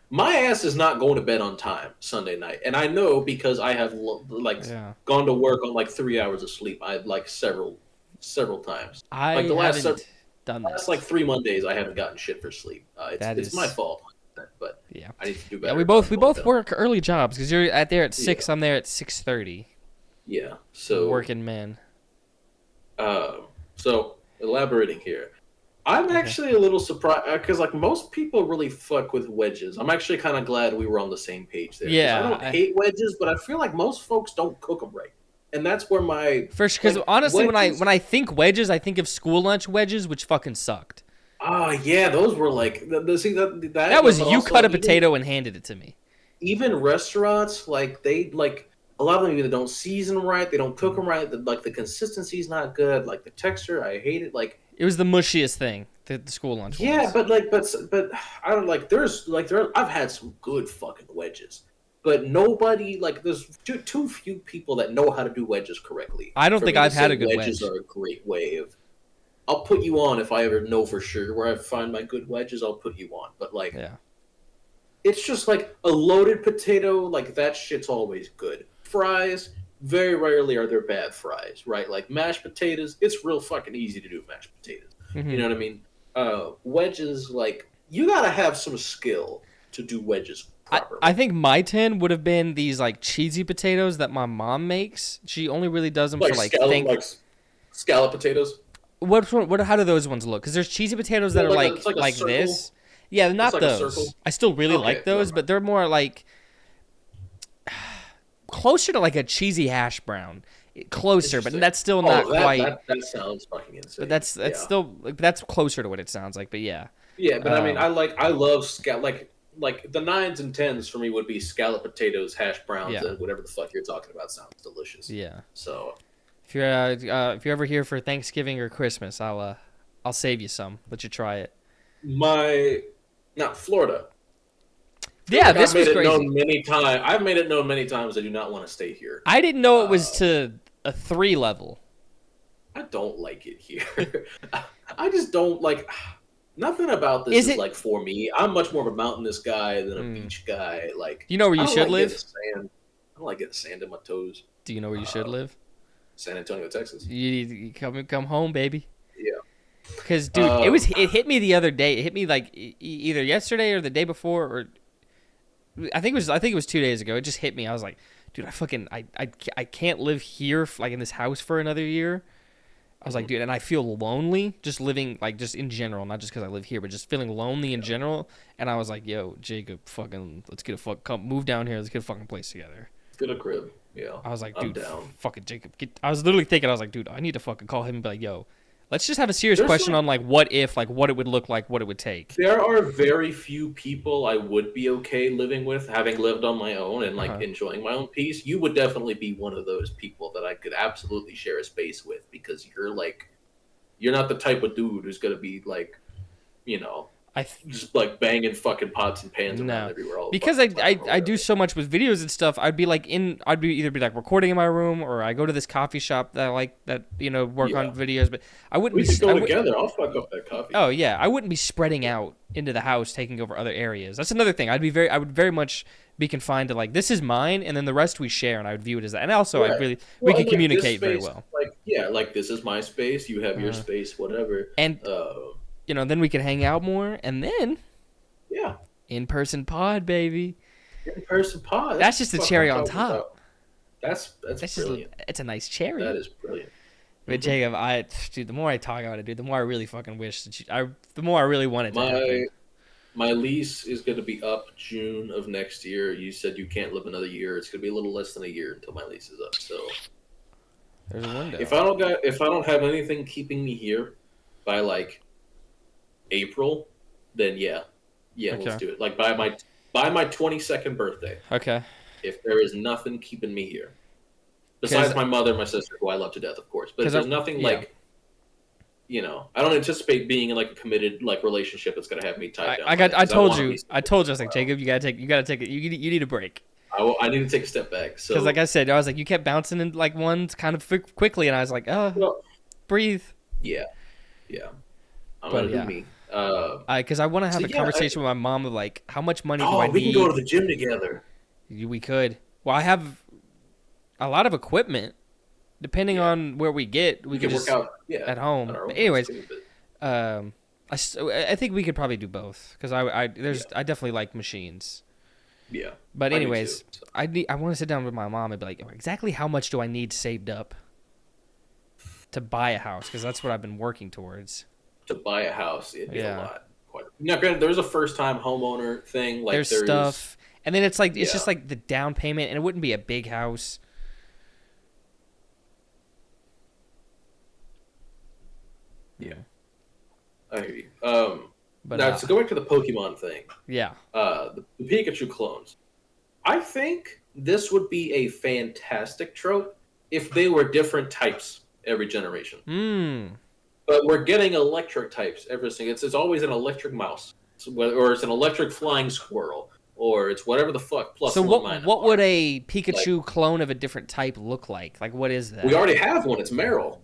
S2: my ass is not going to bed on time Sunday night, and I know because I have gone to work on like 3 hours of sleep. I like several times.
S1: I haven't done this.
S2: Last like 3 Mondays, I haven't gotten shit for sleep. It's my fault, but
S1: yeah,
S2: I need to do better.
S1: Yeah, we both work early jobs because you're there at 6. Yeah. I'm there at 6:30.
S2: Yeah, so
S1: working man.
S2: So elaborating here, I'm actually a little surprised because like most people really fuck with wedges. I'm actually kind of glad we were on the same page there. Yeah, I don't hate wedges, but I feel like most folks don't cook them right, and that's where my
S1: first. Because honestly, wedges, when I think wedges, I think of school lunch wedges, which fucking sucked.
S2: Oh yeah, those were like
S1: that was you cut a potato and handed it to me.
S2: Even restaurants, like they like. A lot of them either don't season right, they don't cook them right. The consistency's not good. Like the texture, I hate it. Like
S1: it was the mushiest thing. The school lunch.
S2: Yeah, but I don't like. I've had some good fucking wedges, but nobody like. There's too few people that know how to do wedges correctly.
S1: I don't think I've had a good wedge.
S2: Wedges are a great way of. I'll put you on if I ever know for sure where I find my good wedges. I'll put you on, but like, yeah, it's just like a loaded potato. Like that shit's always good. Fries, very rarely are there bad fries, right? Like mashed potatoes, it's real fucking easy to do mashed potatoes. Mm-hmm. You know what I mean? Wedges, like, you gotta have some skill to do wedges properly.
S1: I think my 10 would have been these, like, cheesy potatoes that my mom makes. She only really does them for, like,
S2: scallop potatoes?
S1: How do those ones look? Because there's cheesy potatoes that are, like this. Yeah, not those. I still really like those, but they're more, like... closer to like a cheesy hash brown, closer, but that's still not quite.
S2: That sounds fucking insane.
S1: But that's still that's closer to what it sounds like. But yeah.
S2: Yeah, but I mean, I love like the 9s and 10s for me would be scallop potatoes, hash browns, and whatever the fuck you're talking about sounds delicious.
S1: Yeah.
S2: So
S1: if you're ever here for Thanksgiving or Christmas, I'll save you some. Let you try it.
S2: Florida.
S1: Yeah, this was crazy.
S2: I've made it known many times I do not want to stay here.
S1: I didn't know it was to a 3 level.
S2: I don't like it here. I just don't like. Nothing about this is like for me. I'm much more of a mountainous guy than a beach guy. Like,
S1: you know where you should live?
S2: I don't like getting sand in my toes.
S1: Do you know where you should live?
S2: San Antonio, Texas.
S1: You come home, baby.
S2: Yeah.
S1: Because dude, it hit me the other day. It hit me like either yesterday or the day before, or I think it was 2 days ago. It just hit me. I was like, dude, I can't live here like in this house for another year. I was like, dude, and I feel lonely just living, like, just in general, not just because I live here, but just feeling lonely in general. And I was like, yo, Jacob, move down here. Let's get a fucking place together.
S2: Let's get a crib. Yeah.
S1: I was like, dude, fucking Jacob. I was literally thinking, I was like, dude, I need to fucking call him and be like, yo, let's just have a serious question on, like, what if, like, what it would look like, what it would take.
S2: There are very few people I would be okay living with, having lived on my own and, like, enjoying my own peace. You would definitely be one of those people that I could absolutely share a space with, because you're, like, you're not the type of dude who's going to be, like, you know, just, like, banging fucking pots and pans around everywhere.
S1: Because I do so much with videos and stuff. I'd be either be like recording in my room, or I go to this coffee shop that I like, that, you know, work on videos. But I wouldn't.
S2: We could go together. I'll fuck up that coffee.
S1: Oh yeah, I wouldn't be spreading out into the house, taking over other areas. That's another thing. I would very much be confined to, like, this is mine, and then the rest we share, and I would view it as that. And also, we can communicate very well.
S2: Like this is my space. You have your space. Whatever.
S1: And you know, then we can hang out more, and then in-person pod, baby.
S2: In-person pod.
S1: That's just the cherry on top.
S2: That's brilliant.
S1: It's a nice cherry.
S2: That is brilliant.
S1: But Jacob, dude, the more I talk about it, dude, the more I really fucking wish the more I really want it to happen.
S2: My lease is going to be up June of next year. You said you can't live another year. It's going to be a little less than a year until my lease is up. So
S1: There's a window.
S2: if I don't have anything keeping me here by like April, then yeah,
S1: Okay.
S2: let's do it. Like by my 22nd birthday.
S1: Okay.
S2: If there is nothing keeping me here, besides my mother and my sister, who I love to death, of course, but if there's nothing like, you know, I don't anticipate being in like a committed like relationship that's gonna have me tied down.
S1: I told you, I was like, Jacob, you gotta take it. You need a break.
S2: I need to take a step back. So
S1: because like I said, I was like, you kept bouncing in like ones kind of quickly, and I was like, breathe.
S2: Yeah. I'm gonna do me.
S1: Because I want to have a conversation with my mom of like, how much money do I need?
S2: We can go to the gym together.
S1: We could. Well, I have a lot of equipment. Depending on where we get, we could just work out at home. But anyways, I think we could probably do both because I definitely like machines.
S2: Yeah.
S1: But anyways, I want to sit down with my mom and be like, exactly how much do I need saved up to buy a house? Because that's what I've been working towards.
S2: To buy a house, it'd be a lot. Now, granted, there's a first-time homeowner thing. Like
S1: there's stuff, and then it's like it's just like the down payment, and it wouldn't be a big house.
S2: Yeah, I hear you. But now to go back to the Pokemon thing.
S1: Yeah.
S2: The Pikachu clones. I think this would be a fantastic trope if they were different types every generation. But we're getting electric types every single. It's always an electric mouse, or it's an electric flying squirrel, or it's whatever the fuck. Plus,
S1: so what would a Pikachu clone of a different type look like? Like, what is that?
S2: We already have one. It's Meryl.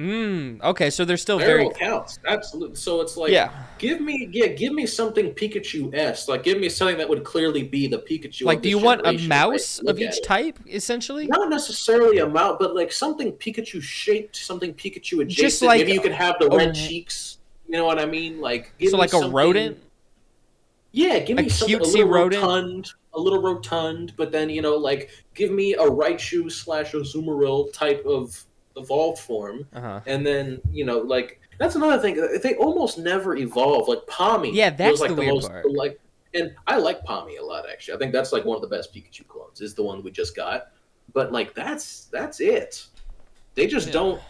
S1: Okay, so they're still
S2: Meryl counts, absolutely. So it's like, give me something Pikachu-esque. Like, give me something that would clearly be the Pikachu.
S1: Like, do you want a mouse of each type, essentially?
S2: Not necessarily a mouse, but like something Pikachu-shaped, something Pikachu adjacent.
S1: Just like
S2: maybe you could have the red cheeks. You know what I mean? Like, give me
S1: like a rodent.
S2: Yeah, give me something a little rotund, but then like give me a Raichu / Azumarill type of evolved form, and then like that's another thing. They almost never evolve. Like Palmy,
S1: that's
S2: like
S1: the weird part.
S2: Like, and I like Palmy a lot actually. I think that's like one of the best Pikachu clones. Is the one we just got, but like that's it. They just don't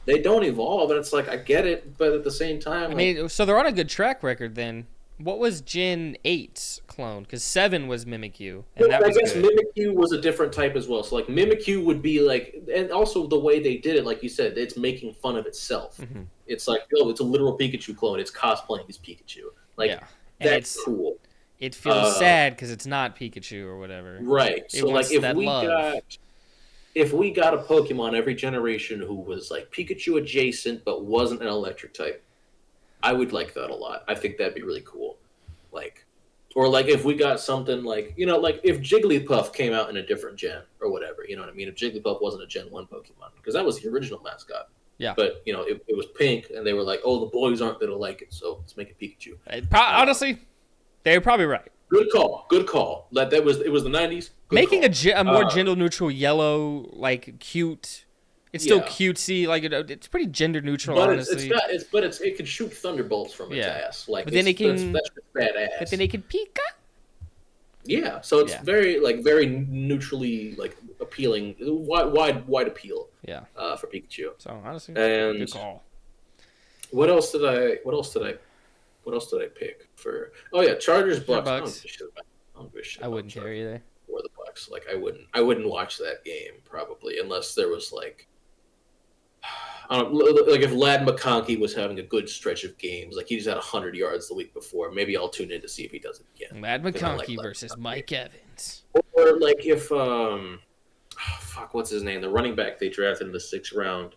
S2: evolve, and it's like I get it, but at the same time,
S1: I mean, so they're on a good track record then. What was Gen 8's clone? Because 7 was Mimikyu. And I guess
S2: good. Mimikyu was a different type as well. So, like, Mimikyu would be like... And also the way they did it, like you said, it's making fun of itself. Mm-hmm. It's like, it's a literal Pikachu clone. It's cosplaying as Pikachu. Like, that's cool.
S1: It feels sad because it's not Pikachu or whatever.
S2: Right. So, like, if we got a Pokemon every generation who was, like, Pikachu adjacent but wasn't an electric type, I would like that a lot. I think that'd be really cool. Like, or like if we got something like, like if Jigglypuff came out in a different gen or whatever, you know what I mean? If Jigglypuff wasn't a Gen 1 Pokemon, because that was the original mascot.
S1: Yeah.
S2: But, it was pink and they were like, oh, the boys aren't going to like it, so let's make it Pikachu.
S1: Honestly, they were probably right.
S2: Good call. It was the 90s.
S1: Making a more gender neutral yellow, like cute. It's still cutesy, like it's pretty gender neutral.
S2: But
S1: honestly,
S2: it can shoot thunderbolts from its ass. Like,
S1: but then it can.
S2: That's badass.
S1: But then it can Pika.
S2: Yeah, so it's very neutrally like appealing, wide appeal.
S1: Yeah.
S2: For Pikachu.
S1: So honestly,
S2: and
S1: good call.
S2: What else did I pick for? Oh yeah, Chargers Bucks. I don't give a shit.
S1: I wouldn't care either.
S2: Or the Bucks. Like I wouldn't watch that game probably unless there was like. Like if Lad McConkey was having a good stretch of games, like he just had 100 yards the week before, maybe I'll tune in to see if he does it again.
S1: Lad McConkey versus Mike Evans.
S2: Or like if what's his name? The running back they drafted in the 6th round.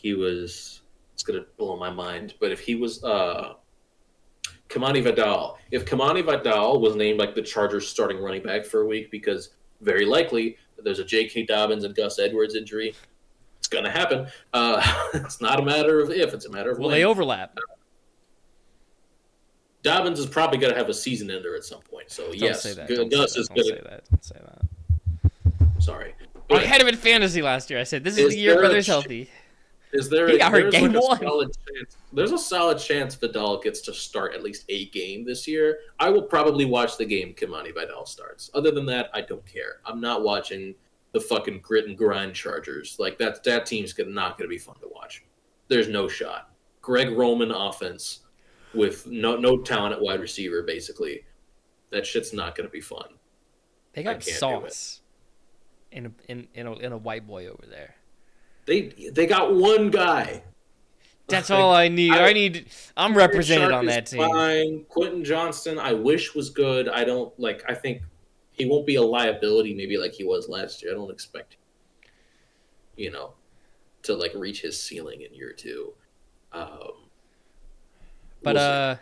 S2: It's gonna blow my mind, but if he was Kamani Vidal, if Kamani Vidal was named like the Chargers starting running back for a week, because very likely there's a J.K. Dobbins and Gus Edwards injury. It's going to happen. It's not a matter of if, it's a matter of when.
S1: Well, they overlap.
S2: Dobbins is probably going to have a season ender at some point. So,
S1: Don't
S2: yes,
S1: say that.
S2: Gus is going to...
S1: Don't say that.
S2: Sorry.
S1: Ahead of in fantasy last year. I said, this is the year
S2: there
S1: brother's healthy.
S2: he
S1: got hurt game one.
S2: There's a solid chance Vidal gets to start at least a game this year. I will probably watch the game Kimani Vidal starts. Other than that, I don't care. I'm not watching the fucking grit and grind Chargers. Like that team's not going to be fun to watch. There's no shot. Greg Roman offense with no talent at wide receiver, basically. That shit's not going to be fun.
S1: They got sauce in a white boy over there.
S2: They got one guy.
S1: That's all I need. I'm represented on that team.
S2: Fine. Quentin Johnston, I wish was good. I think he won't be a liability maybe like he was last year. I don't expect to like reach his ceiling in year 2.
S1: But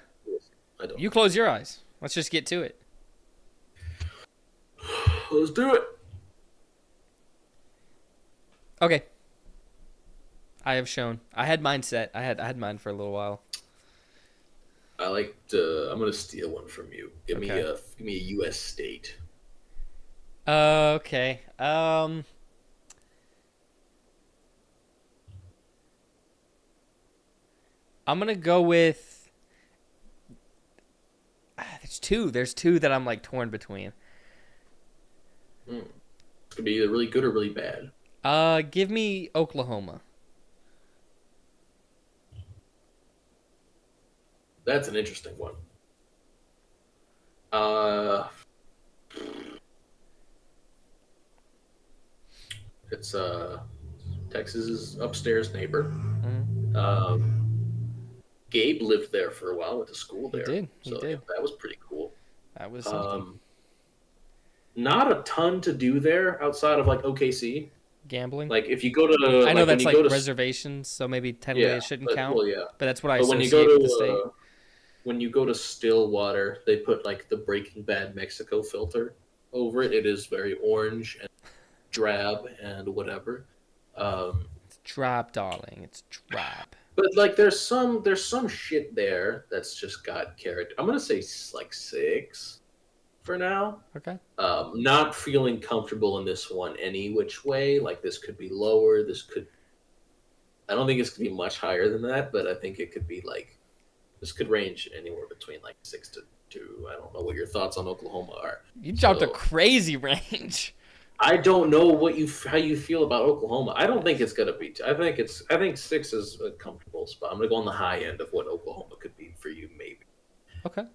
S1: you close your eyes. Let's just get to it.
S2: Let's do it.
S1: Okay. I have shown. I had mine set. I had mine for a little while.
S2: I'm gonna steal one from you. Give me a U.S. state.
S1: Okay. I'm gonna go with. There's two. There's two that I'm like torn between.
S2: It's gonna be either really good or really bad.
S1: Give me Oklahoma.
S2: That's an interesting one. It's Texas's upstairs neighbor.
S1: Mm-hmm.
S2: Gabe lived there for a while, went to school there.
S1: He did.
S2: Yeah, that was pretty cool.
S1: That was something.
S2: Not a ton to do there outside of like OKC.
S1: Gambling.
S2: Like if you go to,
S1: I know that's like reservations, so maybe technically it shouldn't count.
S2: Well, yeah.
S1: But that's what I associate with the state.
S2: When you go to Stillwater, they put like the Breaking Bad Mexico filter over it. It is very orange and drab and whatever.
S1: It's drab, darling. It's drab.
S2: But like, there's some shit there that's just got character. I'm gonna say like 6 for now.
S1: Okay.
S2: Not feeling comfortable in this one any which way. Like this could be lower. I don't think it's gonna be much higher than that, but I think it could be like. This could range anywhere between like 6 to 2. I don't know what your thoughts on Oklahoma are.
S1: You jumped a crazy range.
S2: I don't know how you feel about Oklahoma. I don't think it's gonna be. I think 6 is a comfortable spot. I'm gonna go on the high end of what Oklahoma could be for you, maybe.
S1: Okay.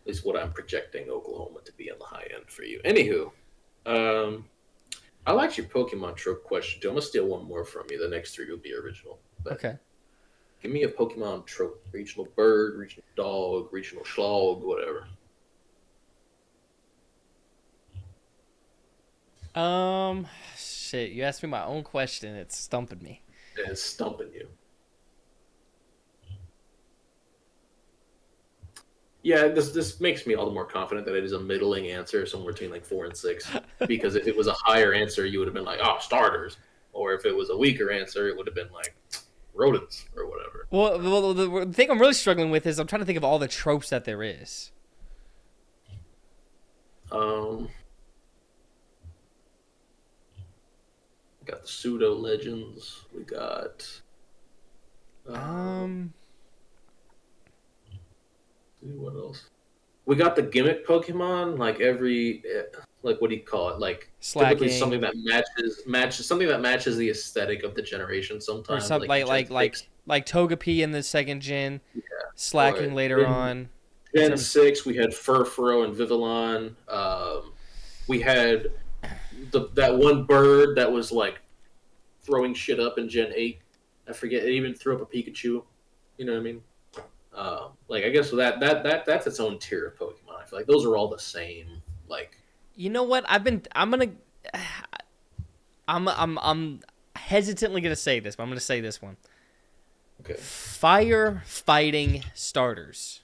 S2: Is what I'm projecting Oklahoma to be on the high end for you. Anywho, I like your Pokemon trope question too. I'm gonna steal one more from you. The next 3 will be original. But
S1: okay.
S2: Give me a Pokemon trope. Regional bird, regional dog, regional slog, whatever.
S1: Shit. You asked me my own question. It's stumping me.
S2: It's stumping you. Yeah, this makes me all the more confident that it is a middling answer, somewhere between like 4 and 6. Because if it was a higher answer, you would have been like, oh, starters. Or if it was a weaker answer, it would have been like rodents or whatever.
S1: Well, the thing I'm really struggling with is I'm trying to think of all the tropes that there is.
S2: We got the pseudo legends. We got. What else? We got the gimmick Pokemon. Like what do you call it? Like
S1: slacking.
S2: Typically something that matches the aesthetic of the generation. Sometimes
S1: or something like Togepi in the second gen.
S2: Yeah.
S1: Slacking later on.
S2: Gen 6, we had Furfuro and Vivillon. We had that one bird that was like throwing shit up in Gen 8. I forget, it even threw up a Pikachu. You know what I mean? I guess that's its own tier of Pokemon. I feel like those are all the same. Like,
S1: you know what? I'm hesitantly gonna say this, but I'm gonna say this one.
S2: Okay.
S1: Fire fighting starters.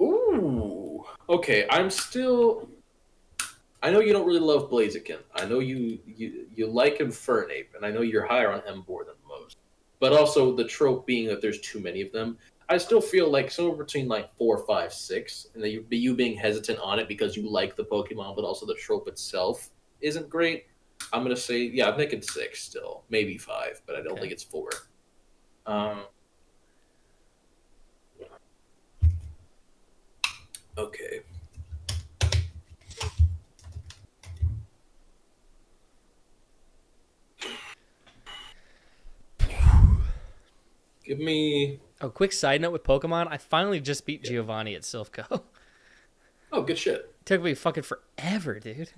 S2: Ooh. Okay, I know you don't really love Blaziken. I know you like Infernape, and I know you're higher on Emboar than most. But also the trope being that there's too many of them. I still feel like somewhere between like 4, 5, 6, and then you being hesitant on it because you like the Pokemon, but also the trope itself isn't great. I'm gonna say, yeah, I'm thinking 6 still, maybe 5, but I don't think it's 4. Um, okay. Give me.
S1: Oh, quick side note with Pokemon. I finally just beat Giovanni at Silphco.
S2: Oh, good shit.
S1: Took me fucking forever, dude.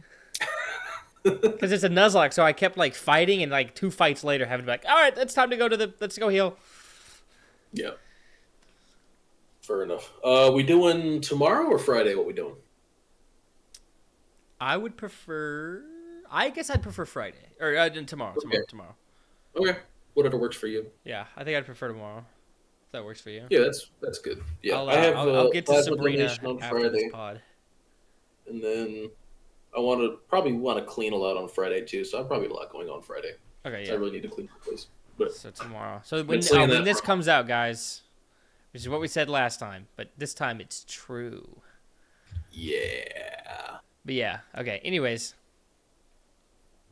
S1: Because it's a Nuzlocke, so I kept like fighting, and like 2 fights later, having to be like, all right, it's time to go to the. Let's go heal.
S2: Yeah. Fair enough. We doing tomorrow or Friday? What we doing?
S1: I would prefer. I guess I'd prefer Friday or tomorrow.
S2: Okay.
S1: Tomorrow.
S2: Okay. Whatever works for you.
S1: Yeah, I think I'd prefer tomorrow. If that works for you.
S2: Yeah, that's good. Yeah,
S1: I'll get to
S2: plasma
S1: Sabrina
S2: donation on
S1: after
S2: Friday,
S1: this pod.
S2: and then I probably want to clean a lot on Friday too. So I have probably a lot going on Friday.
S1: Okay,
S2: So
S1: yeah.
S2: I really need to clean the place. But
S1: So tomorrow. So when
S2: that
S1: this comes out, guys, which is what we said last time, but this time it's true.
S2: yeah.
S1: But yeah, okay. Anyways,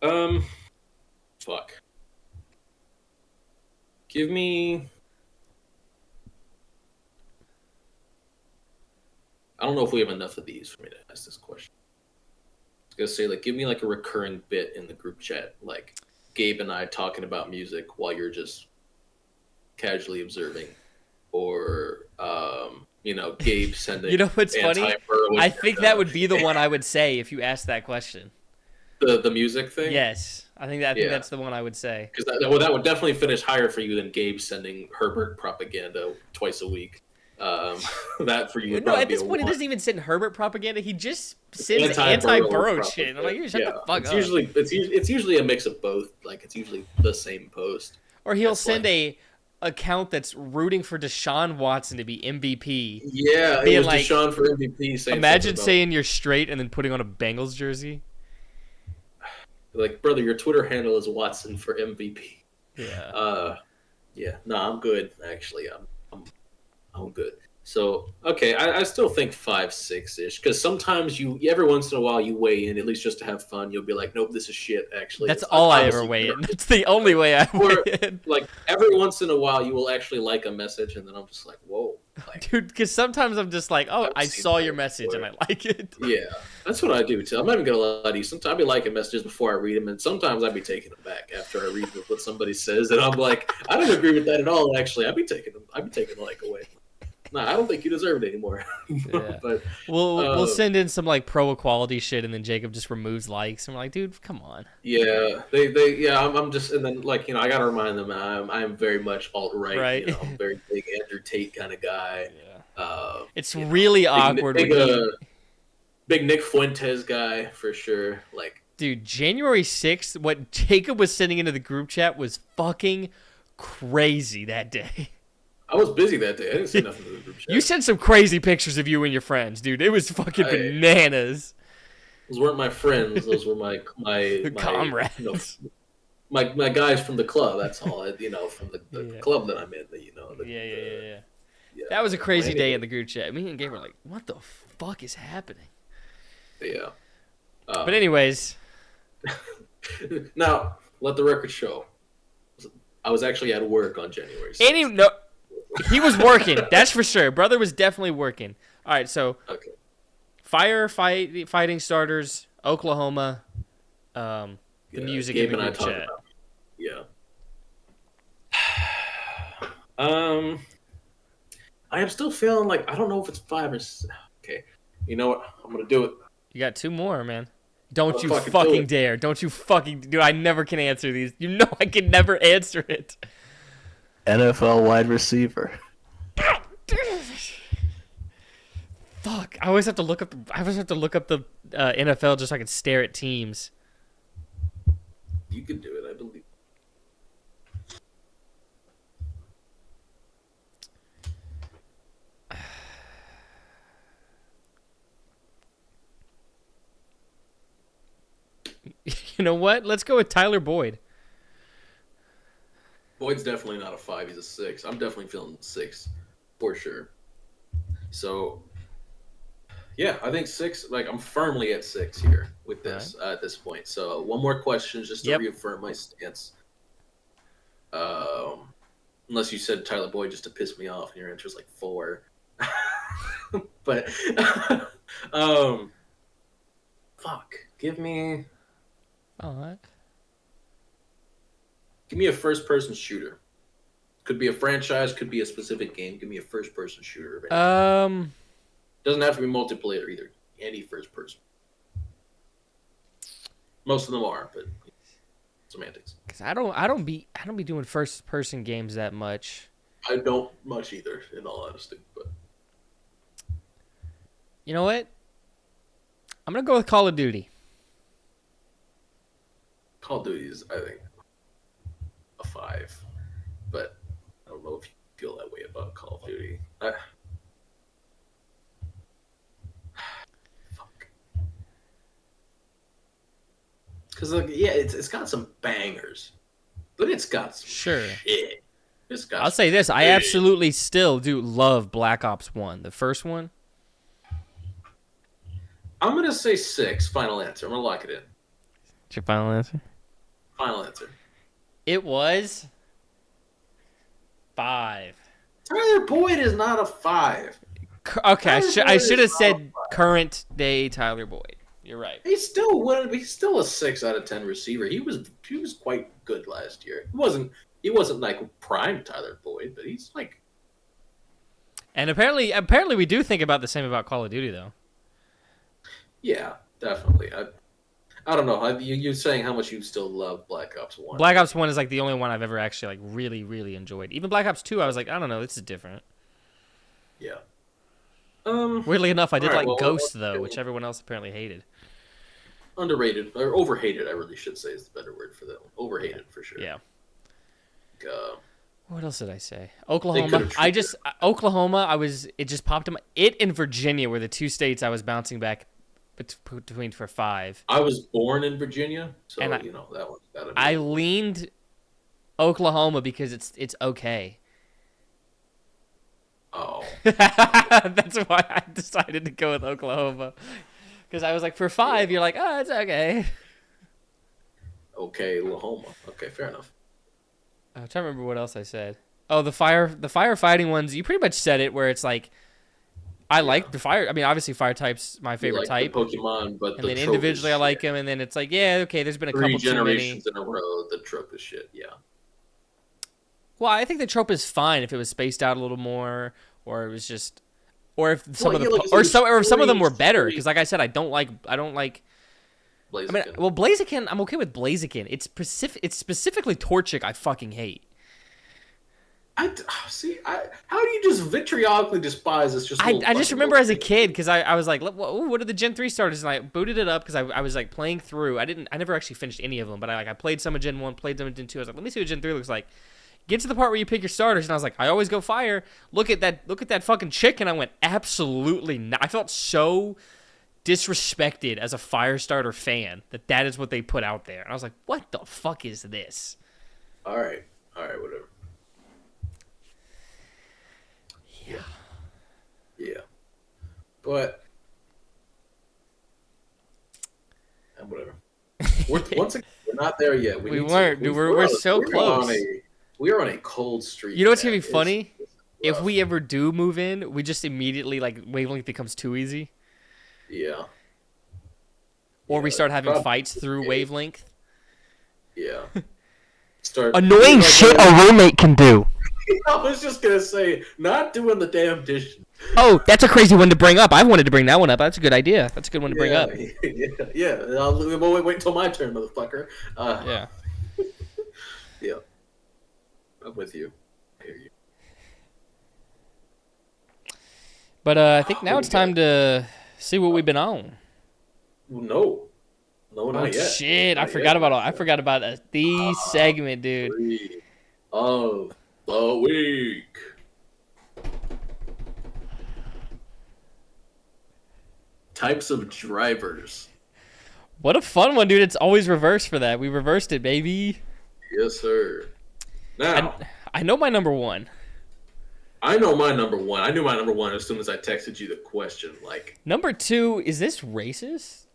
S2: Fuck. Give me. I don't know if we have enough of these for me to ask this question. I was gonna say, like, give me like a recurring bit in the group chat, like Gabe and I talking about music while you're just casually observing, or Gabe sending.
S1: you know what's funny?
S2: anti-Berlin,
S1: I think that would be the one I would say if you asked that question.
S2: the music thing.
S1: Yes, I think that's the one I would say.
S2: Because that would definitely finish higher for you than Gabe sending Herbert propaganda twice a week. That for you.
S1: No, at this point, it doesn't even send Herbert propaganda. He just sends anti-Burrow shit. I'm like, shut the fuck up.
S2: It's usually a mix of both. Like, it's usually the same post.
S1: Or he'll send a account that's rooting for Deshaun Watson to be MVP.
S2: Yeah, it was like, Deshaun for MVP.
S1: Imagine saying you're straight and then putting on a Bengals jersey.
S2: Like, brother, your Twitter handle is Watson for MVP.
S1: Yeah.
S2: Yeah. No, I'm good. Actually, I'm good. So, okay, I still think 5, 6-ish, because sometimes every once in a while you weigh in, at least just to have fun. You'll be like, nope, this is shit, actually.
S1: That's all I ever weigh in. That's the only way I weigh in.
S2: Like, every once in a while you will actually like a message, and then I'm just like, whoa. Like,
S1: dude, because sometimes I'm just like, oh, I saw your message and I like it.
S2: Yeah, that's what I do, too. I'm not even going to lie to you. Sometimes I'll be liking messages before I read them, and sometimes I'll be taking them back after I read what somebody says, and I'm like, I don't agree with that at all, actually. I'd be taking the like away. No, I don't think you deserve it anymore.
S1: Yeah.
S2: But
S1: we'll send in some like pro equality shit, and then Jacob just removes likes, and we're like, dude, come on.
S2: Yeah, I'm just, and then like I gotta remind them I'm very much alt-right.
S1: Right.
S2: I'm a very big Andrew Tate kind of guy.
S1: Yeah. It's really awkward.
S2: Big Nick Fuentes guy for sure. Like,
S1: dude, January 6th, what Jacob was sending into the group chat was fucking crazy that day.
S2: I was busy that day. I didn't say nothing to the group chat.
S1: You sent some crazy pictures of you and your friends, dude. It was fucking bananas.
S2: Those weren't my friends. Those were my
S1: comrades.
S2: My guys from the club. That's all. From the club that I'm in.
S1: Yeah. That was a crazy day in the group chat. Me and Gabe were like, "What the fuck is happening?"
S2: Yeah.
S1: But anyways,
S2: now let the record show. I was actually at work on January 6th.
S1: He was working. That's for sure. Brother was definitely working. All right, so fighting starters, Oklahoma, the music
S2: Gabe
S1: in the
S2: and
S1: group chat.
S2: Yeah. I am still feeling like I don't know if it's 5 or 6. Okay, you know what? I'm gonna do it.
S1: You got 2 more, man. Don't you fucking dare! Don't you fucking dude! I never can answer these. You know I can never answer it.
S3: NFL wide receiver.
S1: Fuck! I always have to look up. The NFL just so I can stare at teams.
S2: You can do it. I believe.
S1: You know what? Let's go with Tyler Boyd.
S2: Boyd's definitely not a 5. He's a 6. I'm definitely feeling 6. for sure. So, yeah, I think 6. Like, I'm firmly at 6 here with this at this point. So, one more question just to reaffirm my stance. Unless you said Tyler Boyd just to piss me off, and your answer's like 4. But, fuck. Give me a first-person shooter. Could be a franchise, could be a specific game. Give me a first-person shooter. Doesn't have to be multiplayer either. Any first-person. Most of them are, but semantics.
S1: Because I don't be doing first-person games that much.
S2: I don't much either, in all honesty. But
S1: you know what? I'm gonna go with Call of Duty.
S2: Call of Duty is, I think, a 5, but I don't know if you feel that way about Call of Duty. Fuck. Because, it's got some bangers, but it's got some shit.
S1: I'll say this: I absolutely still do love Black Ops 1, the first one.
S2: I'm gonna say 6. Final answer. I'm gonna lock it in.
S1: What's your final answer?
S2: Final answer.
S1: It was 5.
S2: Tyler Boyd is not a 5.
S1: Okay, I should have said current day Tyler Boyd. You're right.
S2: He's still a 6 out of 10 receiver. He was quite good last year. He wasn't like prime Tyler Boyd, but he's like.
S1: And apparently we do think about the same about Call of Duty though.
S2: Yeah, definitely. I don't know. You're saying how much you still love Black Ops 1.
S1: Black Ops 1 is like the only one I've ever actually like really, really enjoyed. Even Black Ops 2, I was like, I don't know, this is different.
S2: Yeah.
S1: Weirdly enough, I did Ghost though, which everyone else apparently hated.
S2: Underrated or overhated, I really should say is the better word for that one. Overhated for sure.
S1: Yeah. What else did I say? Oklahoma. It just popped in it and Virginia were the two states I was bouncing back between for 5.
S2: I was born in Virginia, so that one's gotta be.
S1: I leaned Oklahoma because it's okay.
S2: Oh.
S1: That's why I decided to go with Oklahoma. Because I was like, for 5, you're like, oh, it's okay.
S2: Okay, Oklahoma. Okay, fair enough.
S1: I'm trying to remember what else I said. Oh, the firefighting ones. You pretty much said it where it's like, I like the fire. I mean, obviously, fire type's my favorite type.
S2: The Pokemon, but
S1: and then individually, I like them. And then it's like, yeah, okay. There's been a couple
S2: generations in a row. The trope is shit. Yeah.
S1: Well, I think the trope is fine if it was spaced out a little more, or it was just, or if some some of them were better. Because, like I said, I don't like.
S2: Blaziken.
S1: I mean, well, Blaziken, I'm okay with Blaziken. It's specifically Torchic I fucking hate.
S2: How do you just vitriolically despise this?
S1: I just remember as a kid because I was like, what are the Gen 3 starters? And I booted it up because I was like playing through. I never actually finished any of them, but I played some of Gen 1, played some of Gen 2. I was like, let me see what Gen 3 looks like. Get to the part where you pick your starters, and I was like, I always go fire. Look at that fucking chick, and I went, absolutely not. I felt so disrespected as a Firestarter fan that is what they put out there. And I was like, what the fuck is this?
S2: All right, whatever. Yeah. But whatever. Once again, we're not there yet.
S1: We weren't. We're so close.
S2: We are on a cold streak.
S1: You know what's gonna be funny? If we ever do move in, we just immediately wavelength becomes too easy.
S2: Yeah.
S1: Or we start having fights through wavelength.
S2: Yeah.
S1: Annoying shit a roommate can do.
S2: I was just gonna say, not doing the damn dishes.
S1: Oh, that's a crazy one to bring up. I've wanted to bring that one up. That's a good idea. That's a good one to bring up.
S2: Yeah. I'll wait until my turn, motherfucker.
S1: Yeah.
S2: Yeah. I'm with you. I hear you.
S1: But I think now it's time to see what we've been on.
S2: No, not yet.
S1: Shit, I forgot about the segment, dude.
S2: Of the week. Types of drivers.
S1: What a fun one, dude. It's always reversed for that. We reversed it, baby.
S2: Yes, sir. Now,
S1: I know my number 1.
S2: I know my number one. I knew my number one as soon as I texted you the question. Like,
S1: Number 2, is this racist?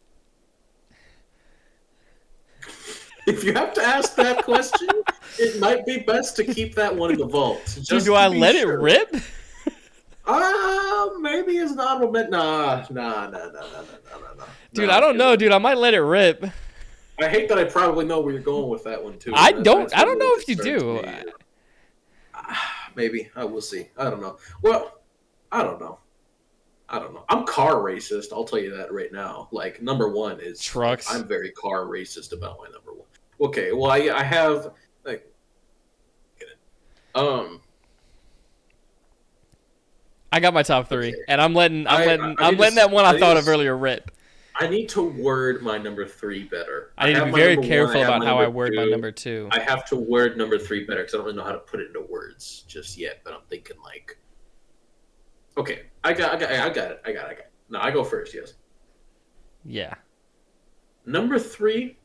S2: if you have to ask that question, it might be best to keep that one in the vault.
S1: Dude, do I let it rip?
S2: Maybe it's not a bit. Nah.
S1: Dude, I don't know, dude. I might let it rip.
S2: I hate that I probably know where you're going with that one too.
S1: I don't know if you do.
S2: Maybe I will see. I don't know. Well, I don't know. I'm car racist. I'll tell you that right now. Like number one is
S1: trucks.
S2: I'm very car racist about my number one. Okay, well I have like.
S1: I got my top 3,
S2: okay.
S1: and I'm letting that one I thought of earlier rip.
S2: I need to word my number 3 better.
S1: I need to be very careful about how I word my number 2.
S2: I have to word number 3 better because I don't really know how to put it into words just yet. But I'm thinking like, okay, I got it. No, I go first. Yes.
S1: Yeah.
S2: Number 3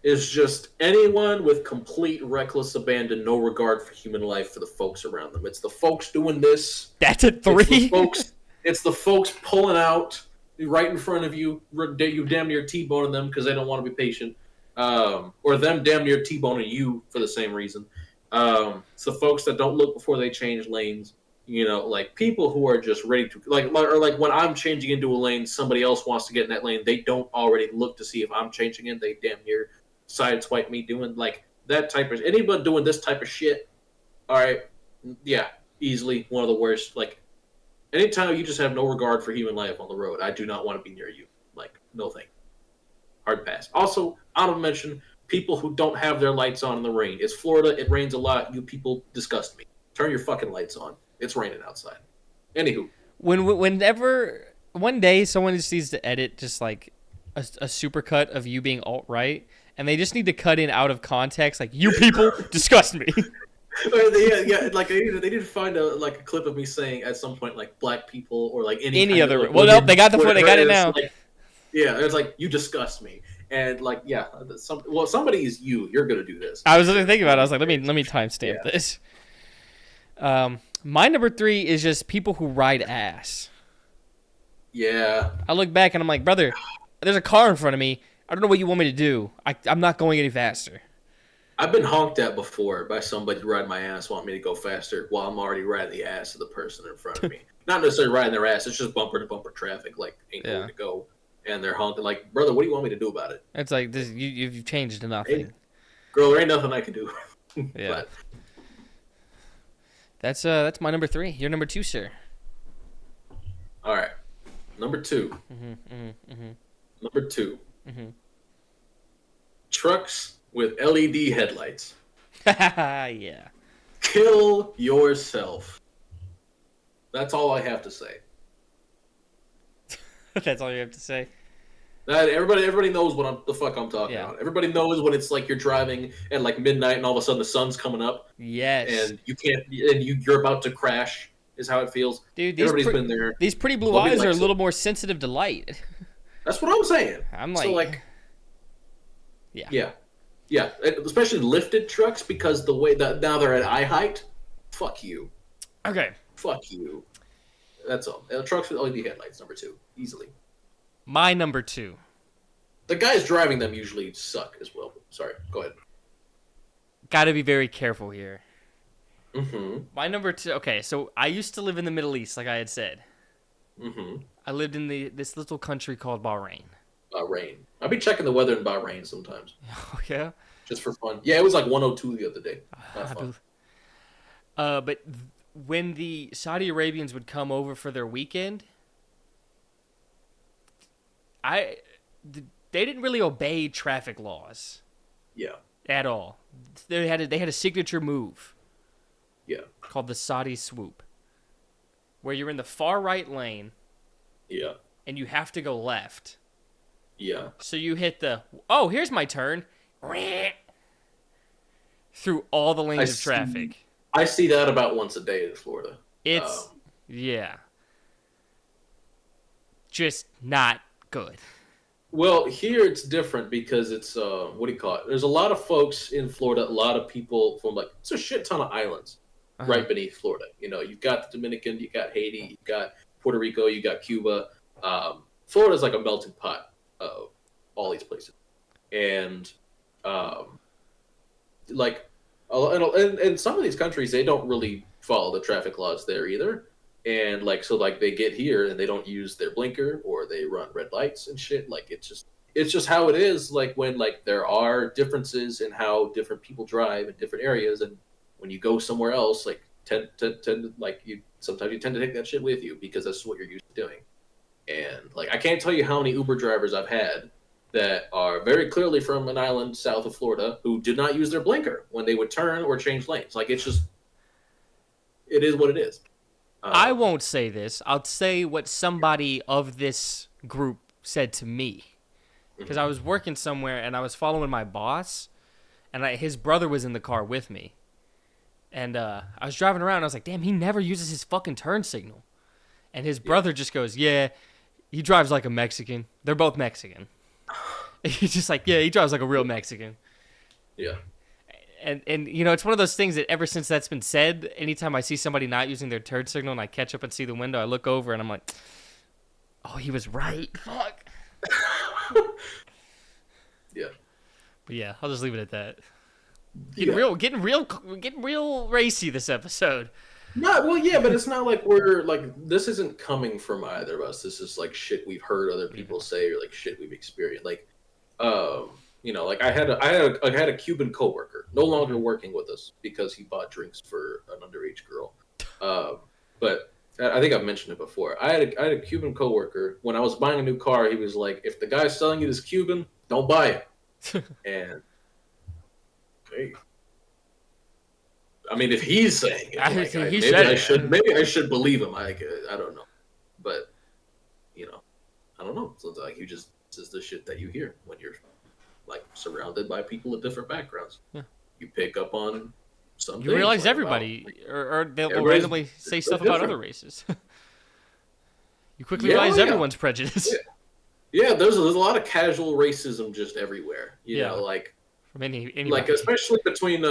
S2: is just anyone with complete reckless abandon, no regard for human life for the folks around them. It's the folks doing this.
S1: That's a 3.
S2: It's the folks pulling out right in front of you. You damn near T-boning them because they don't want to be patient, or them damn near T-boning you for the same reason. It's the folks that don't look before they change lanes. You know, like people who are just ready to like when I'm changing into a lane, somebody else wants to get in that lane. They don't already look to see if I'm changing in. They damn near sideswipe me doing like that type of anybody doing this type of shit. All right, yeah, easily one of the worst. Like. Anytime you just have no regard for human life on the road, I do not want to be near you. Like, no thing. Hard pass. Also, honorable mention, people who don't have their lights on in the rain. It's Florida. It rains a lot. You people disgust me. Turn your fucking lights on. It's raining outside. Anywho.
S1: Whenever one day someone just needs to edit just like a supercut of you being alt-right, and they just need to cut in out of context, like, you people disgust me.
S2: Yeah, like they need to find a clip of me saying at some point like black people or like any
S1: other.
S2: Of,
S1: well, nope, they got they got it now.
S2: Like, yeah, it's like you disgust me, and like yeah, somebody is you. You're gonna do this.
S1: I was thinking about it. I was like, let me timestamp this. My number 3 is just people who ride ass.
S2: Yeah.
S1: I look back and I'm like, brother, there's a car in front of me. I don't know what you want me to do. I'm not going any faster.
S2: I've been honked at before by somebody riding my ass, want me to go faster while I'm already riding the ass of the person in front of me. Not necessarily riding their ass, it's just bumper to bumper traffic, like ain't nowhere to go. And they're honking like, brother, what do you want me to do about it?
S1: It's like this, you've changed to nothing.
S2: Girl, there ain't nothing I can do.
S1: Yeah. That's my number 3. Your number 2, sir.
S2: All right. Number 2. Number 2. Trucks with LED headlights.
S1: Yeah.
S2: Kill yourself. That's all I have to say.
S1: That's all you have to say.
S2: Everybody knows what the fuck I'm talking about. Everybody knows when it's like you're driving at like midnight and all of a sudden the sun's coming up.
S1: Yes.
S2: And you can't, and you're about to crash. Is how it feels.
S1: Dude,
S2: everybody's been there.
S1: These pretty blue eyes are a little more sensitive to light.
S2: That's what I'm saying.
S1: I'm like,
S2: so like,
S1: yeah,
S2: especially lifted trucks because the way that now they're at eye height. Fuck you.
S1: Okay.
S2: Fuck you. That's all. Trucks with LED headlights, number 2, easily.
S1: My number 2.
S2: The guys driving them usually suck as well. Sorry, go ahead.
S1: Got to be very careful here.
S2: Mm-hmm.
S1: My number 2. Okay, so I used to live in the Middle East, like I had said.
S2: Mm-hmm.
S1: I lived in this little country called Bahrain.
S2: Bahrain. I'll be checking the weather in Bahrain sometimes.
S1: Oh yeah.
S2: Just for fun. Yeah, it was like 102 the other day.
S1: But when the Saudi Arabians would come over for their weekend, they didn't really obey traffic laws.
S2: Yeah.
S1: At all. They had a signature move.
S2: Yeah.
S1: Called the Saudi swoop, where you're in the far right lane.
S2: Yeah.
S1: And you have to go left.
S2: Yeah.
S1: So you hit here's my turn. Through all the lanes of traffic.
S2: I see that about once a day in Florida.
S1: It's, just not good.
S2: Well, here it's different because it's, what do you call it? There's a lot of folks in Florida, a lot of people from it's a shit ton of islands. right beneath Florida. You've got the Dominican, you got Haiti, you got Puerto Rico, you got Cuba. Florida's like a melting pot of all these places, and like, and some of these countries, they don't really follow the traffic laws there either. And like, so like they get here and they don't use their blinker, or they run red lights and shit. Like, it's just how it is. Like, when like there are differences in how different people drive in different areas, and when you go somewhere else, like tend like sometimes you tend to take that shit with you because that's what you're used to doing. And like, I can't tell you how many Uber drivers I've had that are very clearly from an island south of Florida who did not use their blinker when they would turn or change lanes. Like, it is what it is.
S1: I won't say this. I'll say what somebody of this group said to me. Because I was working somewhere and I was following my boss, and his brother was in the car with me. And I was driving around and I was like, damn, he never uses his fucking turn signal. And his brother just goes, yeah, he drives like a Mexican. They're both Mexican. He's just like, yeah, he drives like a real Mexican.
S2: Yeah.
S1: And it's one of those things that ever since that's been said, anytime I see somebody not using their turn signal and I catch up and see the window, I look over and I'm like, oh, he was right. Fuck.
S2: Yeah.
S1: But yeah, I'll just leave it at that. Getting real racy this episode.
S2: Well, yeah, but it's not like we're like, this isn't coming from either of us. This is like shit we've heard other people say, or like shit we've experienced. Like, like I had a Cuban coworker, no longer working with us because he bought drinks for an underage girl. But I think I've mentioned it before. I had a Cuban coworker. When I was buying a new car, he was like, "If the guy's selling you this Cuban, don't buy it." And okay. I mean, if he's saying it, maybe I should believe him. I don't know, but I don't know. So it's like, this is the shit that you hear when you're like surrounded by people with different backgrounds. Yeah. You pick up on something.
S1: You realize everybody, or they'll randomly say stuff about other races. You quickly realize everyone's prejudice.
S2: Yeah, there's a lot of casual racism just everywhere. You know, like.
S1: From any
S2: like, especially between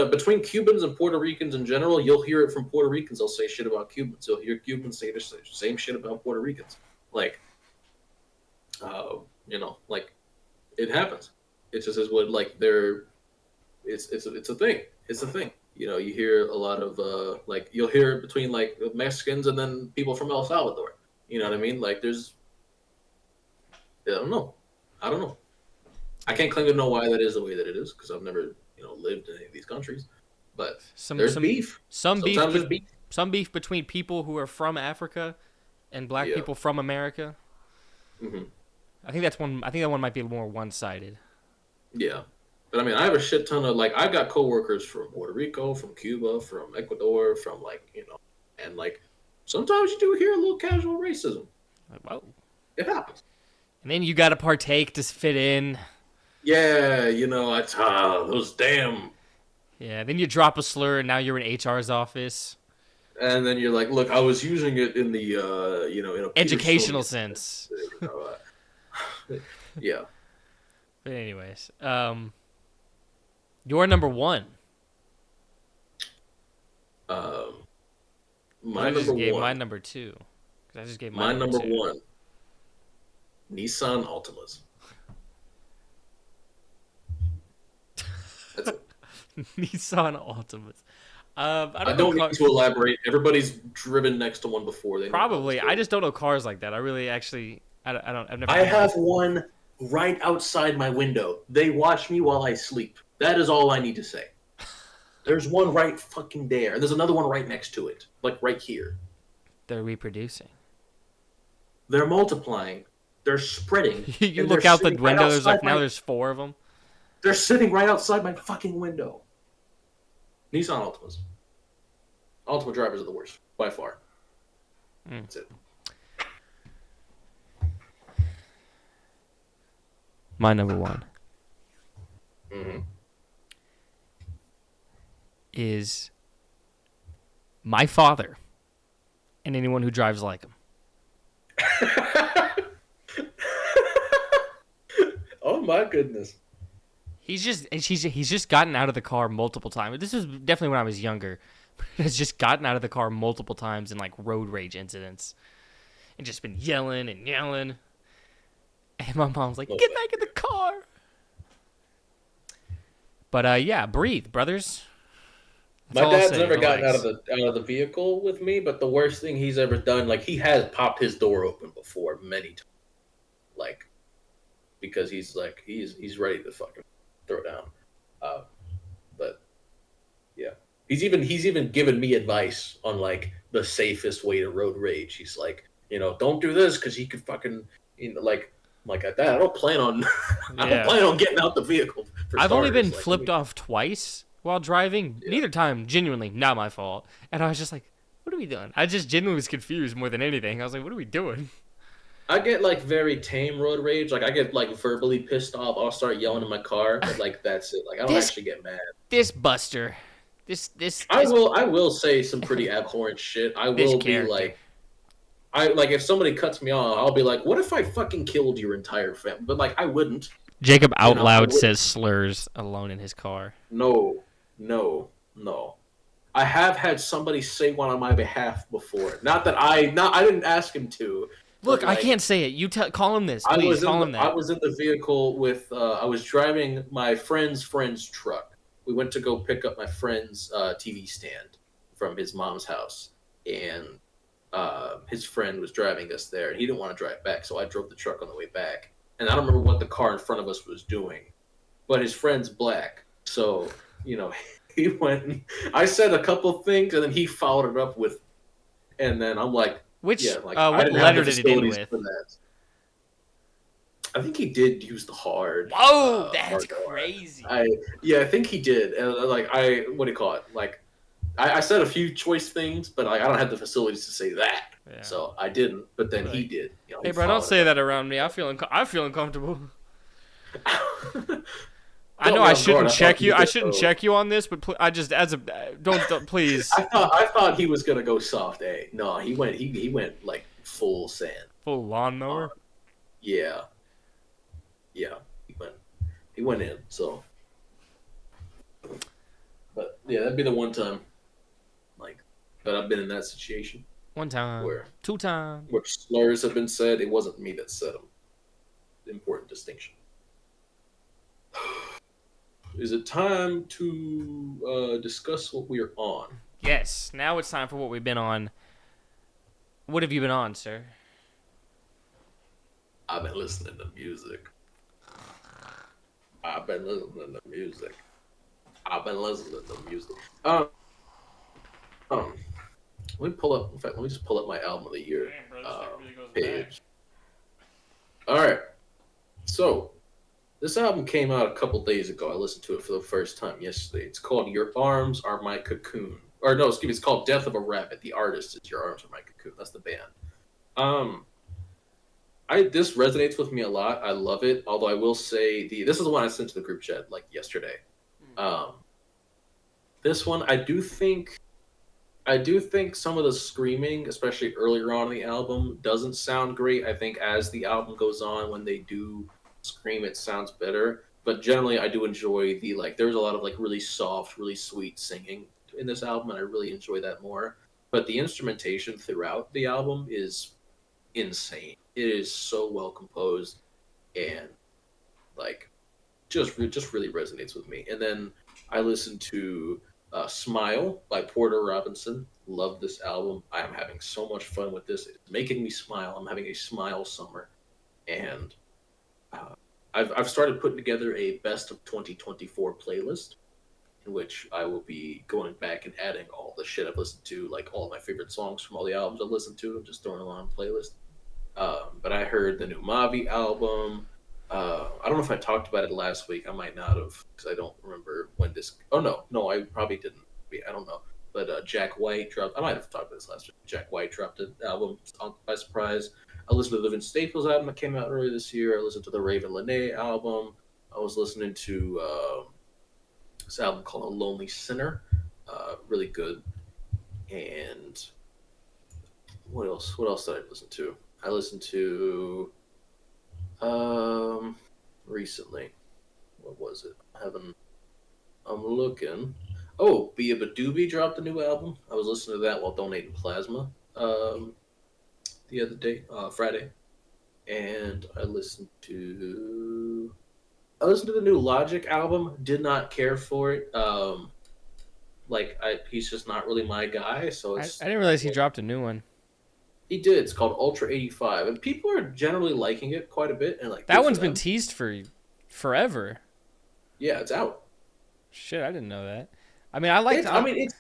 S2: Cubans and Puerto Ricans in general, you'll hear it from Puerto Ricans. They'll say shit about Cubans. You'll hear Cubans say the same shit about Puerto Ricans. Like, like, it happens. It just is what, like, it's a thing. It's a thing. You hear a lot of like, you'll hear it between like Mexicans and then people from El Salvador. You know what I mean? Like, I don't know. I can't claim to know why that is the way that it is, because I've never, lived in any of these countries. But there's beef.
S1: Some beef between people who are from Africa and black people from America. Mm-hmm. I think that one might be more one-sided. Yeah,
S2: but I mean, I have a shit ton of like, I've got coworkers from Puerto Rico, from Cuba, from Ecuador, from like, and like, sometimes you do hear a little casual racism.
S1: Like, whoa,
S2: it happens.
S1: And then you got to partake to fit in.
S2: Yeah, it's those damn.
S1: Yeah, then you drop a slur and now you're in HR's office.
S2: And then you're like, look, I was using it in the, in a
S1: educational sense.
S2: Yeah.
S1: But anyways, you're number one.
S2: My number one.
S1: My number two. I just gave
S2: my number one. Nissan Altimas. That's it.
S1: Nissan Altimas.
S2: I don't need to elaborate. Everybody's driven next to one before.
S1: Probably. I just don't know cars like that. I really actually. I don't. I've never.
S2: I have one right outside my window. They watch me while I sleep. That is all I need to say. There's one right fucking there, and there's another one right next to it, like right here.
S1: They're reproducing.
S2: They're multiplying. They're spreading.
S1: You look out the window. There's like now there's 4 of them.
S2: They're sitting right outside my fucking window. Nissan Altimas. Altima drivers are the worst, by far. That's it.
S1: My number one is my father and anyone who drives like him.
S2: Oh my goodness.
S1: He's just gotten out of the car multiple times. This is definitely when I was younger. has just gotten out of the car multiple times in like road rage incidents and just been yelling and yelling. And my mom's like, "Get back in the car." But yeah, breathe, brothers. That's
S2: My
S1: all I'll
S2: dad's
S1: say.
S2: never gotten
S1: Relax.
S2: out of the vehicle with me, but the worst thing he's ever done, like he has popped his door open before many times, like because he's like he's ready to fucking throw down. Uh, but yeah, he's even given me advice on like the safest way to road rage. He's like, don't do this because he could fucking, like I'm like at that. I don't plan on I don't
S1: Yeah.
S2: plan on getting out the vehicle for
S1: I've only
S2: starters.
S1: been
S2: Like,
S1: flipped off twice while driving.
S2: yeah.
S1: Neither time, genuinely, not my fault. And I was just like, what are we doing? I just genuinely was confused more than anything. I was like, what are we doing?
S2: I get like very tame road rage. Like I get like verbally pissed off. I'll start yelling in my car, but like that's it. Like I don't
S1: This
S2: actually get mad.
S1: this Buster, this
S2: I will say some pretty abhorrent shit. I
S1: this
S2: will be
S1: character.
S2: like I like if somebody cuts me off, I'll be like, "What if I fucking killed your entire family?" But like I wouldn't.
S1: Jacob out
S2: I
S1: loud
S2: would.
S1: says slurs alone in his car.
S2: No, no, no. I have had somebody say one on my behalf before. I didn't ask him to.
S1: Look,
S2: But
S1: I
S2: like,
S1: can't say it. You call him this, please. Call him
S2: I
S1: that.
S2: was in the vehicle with I was driving my friend's truck. We went to go pick up my friend's TV stand from his mom's house, and his friend was driving us there, and he didn't want to drive back, so I drove the truck on the way back. And I don't remember what the car in front of us was doing, but his friend's black, so he went. And I said a couple things, and then he followed it up with, and then I'm like,
S1: Which
S2: yeah, like I
S1: what
S2: didn't have
S1: letter
S2: the
S1: did it end
S2: facilities
S1: with?
S2: for that. I think he did use the hard.
S1: Whoa, that's
S2: hard R.
S1: crazy.
S2: I think he did. And what do you call it? Like, I said a few choice things, but like I don't have the facilities to say that,
S1: Yeah.
S2: so I didn't. But then he
S1: Like,
S2: did.
S1: Hey,
S2: he
S1: bro, don't
S2: followed
S1: say
S2: it
S1: that around me. I feel uncomfortable.
S2: up.
S1: I know
S2: Caught me
S1: I
S2: off
S1: shouldn't
S2: guard.
S1: check
S2: He
S1: you.
S2: was
S1: I
S2: gonna
S1: shouldn't
S2: go-
S1: check you on this, but I just don't please.
S2: I thought he was gonna go soft A. No, he went like full sand.
S1: Full lawnmower.
S2: Yeah, yeah, he went in. So, but yeah, that'd be the one time, like, that I've been in that situation
S1: One time,
S2: where
S1: 2 times.
S2: where slurs have been said. It wasn't me that said them. Important distinction. Is it time to discuss what we are on?
S1: Yes. Now it's time for what we've been on. What have you been on, sir?
S2: I've been listening to music. I've been listening to music. Let me pull up. In fact, let me just pull up my album of the year page. All right. So this album came out a couple days ago. I listened to it for the first time yesterday. It's called "Your Arms Are My Cocoon," or no, excuse me. It's called "Death of a Rabbit." The artist is "Your Arms Are My Cocoon." That's the band. This resonates with me a lot. I love it. Although I will say this is the one I sent to the group chat like yesterday. This one I do think some of the screaming, especially earlier on in the album, doesn't sound great. I think as the album goes on, when they do scream, it sounds better. But generally, I do enjoy there's a lot of really soft, really sweet singing in this album, and I really enjoy that more. But the instrumentation throughout the album is insane. It is so well composed, and just really resonates with me. And then I listened to "Smile" by Porter Robinson. Love this album. I am having so much fun with this. It's making me smile. I'm having a smile summer, and I've started putting together a best of 2024 playlist, in which I will be going back and adding all the shit I've listened to, like all my favorite songs from all the albums I've listened to, and just throwing them on a playlist. But I heard the new Mavi album. I don't know if I talked about it last week. I might not have, because I don't remember when this. Oh no, I probably didn't. I don't know. But Jack White dropped. I might have talked about this last week. Jack White dropped an album by surprise. I listened to the Vince Staples album that came out earlier this year. I listened to the Raven Lene album. I was listening to this album called "A Lonely Sinner." Really good. And what else? What else did I listen to? I listened to recently. What was it? I'm looking. Oh, Bia Badoobie dropped a new album. I was listening to that while donating plasma the other day, Friday, and I listened to the new Logic album. Did not care for it. He's just not really my guy. So
S1: I
S2: it's
S1: didn't realize he dropped a new one.
S2: he did. It's called Ultra 85, and people are generally liking it quite a bit. And like
S1: That
S2: good for
S1: one's been
S2: them.
S1: teased for forever.
S2: Yeah, it's out.
S1: Shit, I didn't know that. I mean, I liked.
S2: It's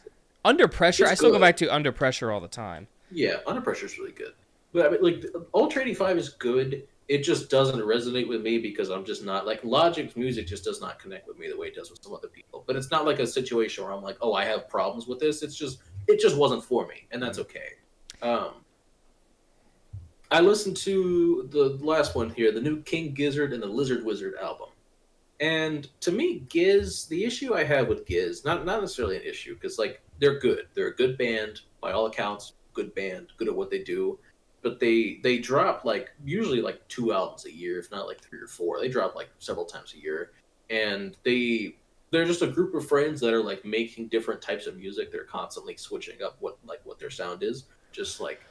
S1: Under Pressure.
S2: it's
S1: I still go
S2: good.
S1: back to Under Pressure all the time.
S2: Yeah, Under Pressure is really good. But I mean, like Ultra 85 is good. It just doesn't resonate with me because I'm just not like Logic's music just does not connect with me the way it does with some other people. But it's not like a situation where I'm like, oh, I have problems with this. It just wasn't for me, and that's okay. I listened to the last one here, the new King Gizzard and the Lizard Wizard album. And to me, Giz, the issue I have with Giz, not necessarily an issue, because like they're good. They're a good band, by all accounts, good band, good at what they do. But they drop like usually like 2 albums a year, if not like 3 or 4. They drop like several times a year. And they're just a group of friends that are like making different types of music. They're constantly switching up what their sound is. Just like,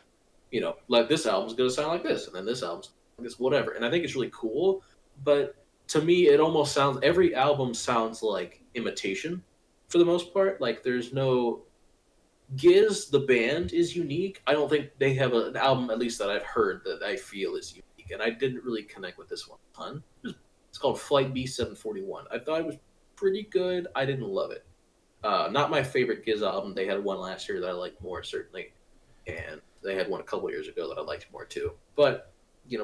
S2: like this album's gonna sound like this, and then this album's like this, whatever. And I think it's really cool, but to me, it almost sounds every album sounds like imitation for the most part. Like there's no Giz, the band is unique. I don't think they have an album, at least that I've heard, that I feel is unique, and I didn't really connect with this one a ton. It's called Flight B741. I thought it was pretty good. I didn't love it. Not my favorite Giz album. They had one last year that I liked more, certainly, and they had one a couple years ago that I liked more too. But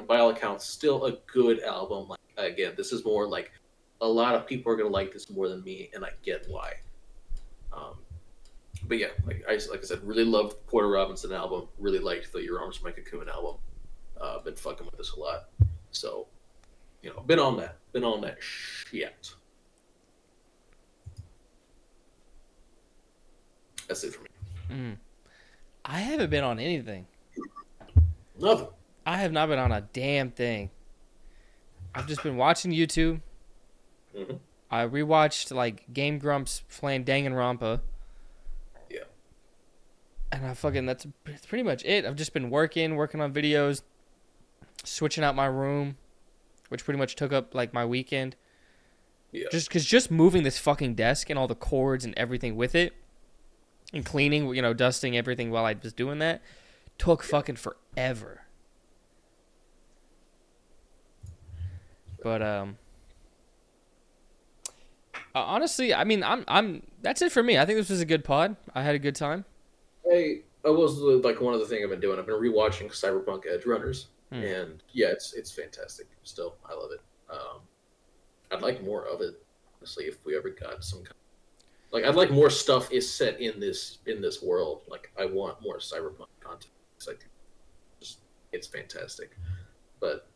S2: by all accounts, still a good album. Like again, this is more like a lot of people are gonna like this more than me, and I get why. But yeah, like I said, really loved Porter Robinson album. Really liked the Your Arms My Cocoon album. Been fucking with this a lot. So, been on that shit. That's it for me.
S1: I haven't been on anything.
S2: Nothing.
S1: I have not been on a damn thing. I've just been watching YouTube.
S2: Mm-hmm.
S1: I rewatched like Game Grumps playing Danganronpa.
S2: Yeah.
S1: And that's pretty much it. I've just been working on videos, switching out my room, which pretty much took up like my weekend.
S2: Yeah.
S1: Just moving this fucking desk and all the cords and everything with it, and cleaning, dusting everything while I was doing that, took fucking forever. But honestly, I mean, I'm. That's it for me. I think this was a good pod. I had a good time.
S2: I was like one of the things I've been doing. I've been rewatching Cyberpunk Edge Runners, and yeah, it's fantastic. Still, I love it. I'd like more of it. Honestly, if we ever got some kind I'd like more stuff is set in this world. Like I want more Cyberpunk content. It's fantastic. But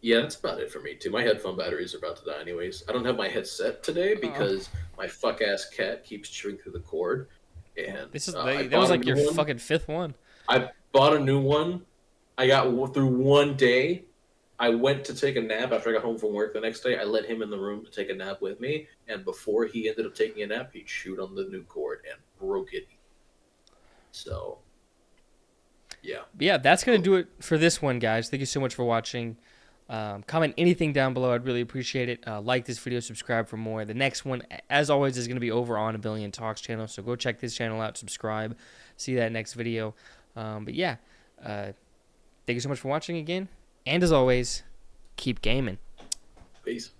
S2: yeah, that's about it for me too. My headphone batteries are about to die anyways. I don't have my headset today because my fuck ass cat keeps chewing through the cord. And
S1: that was like your fucking fifth one.
S2: I bought a new one. I got through one day. I went to take a nap after I got home from work the next day. I let him in the room to take a nap with me, and before he ended up taking a nap, he chewed on the new cord and broke it. So, yeah.
S1: Yeah, that's going to do it for this one, guys. Thank you so much for watching. Comment anything down below. I'd really appreciate it. Like this video, subscribe for more. The next one, as always, is going to be over on Avillion Talks channel, so go check this channel out, subscribe, see that next video. But yeah, thank you so much for watching again. And as always, keep gaming.
S2: Peace.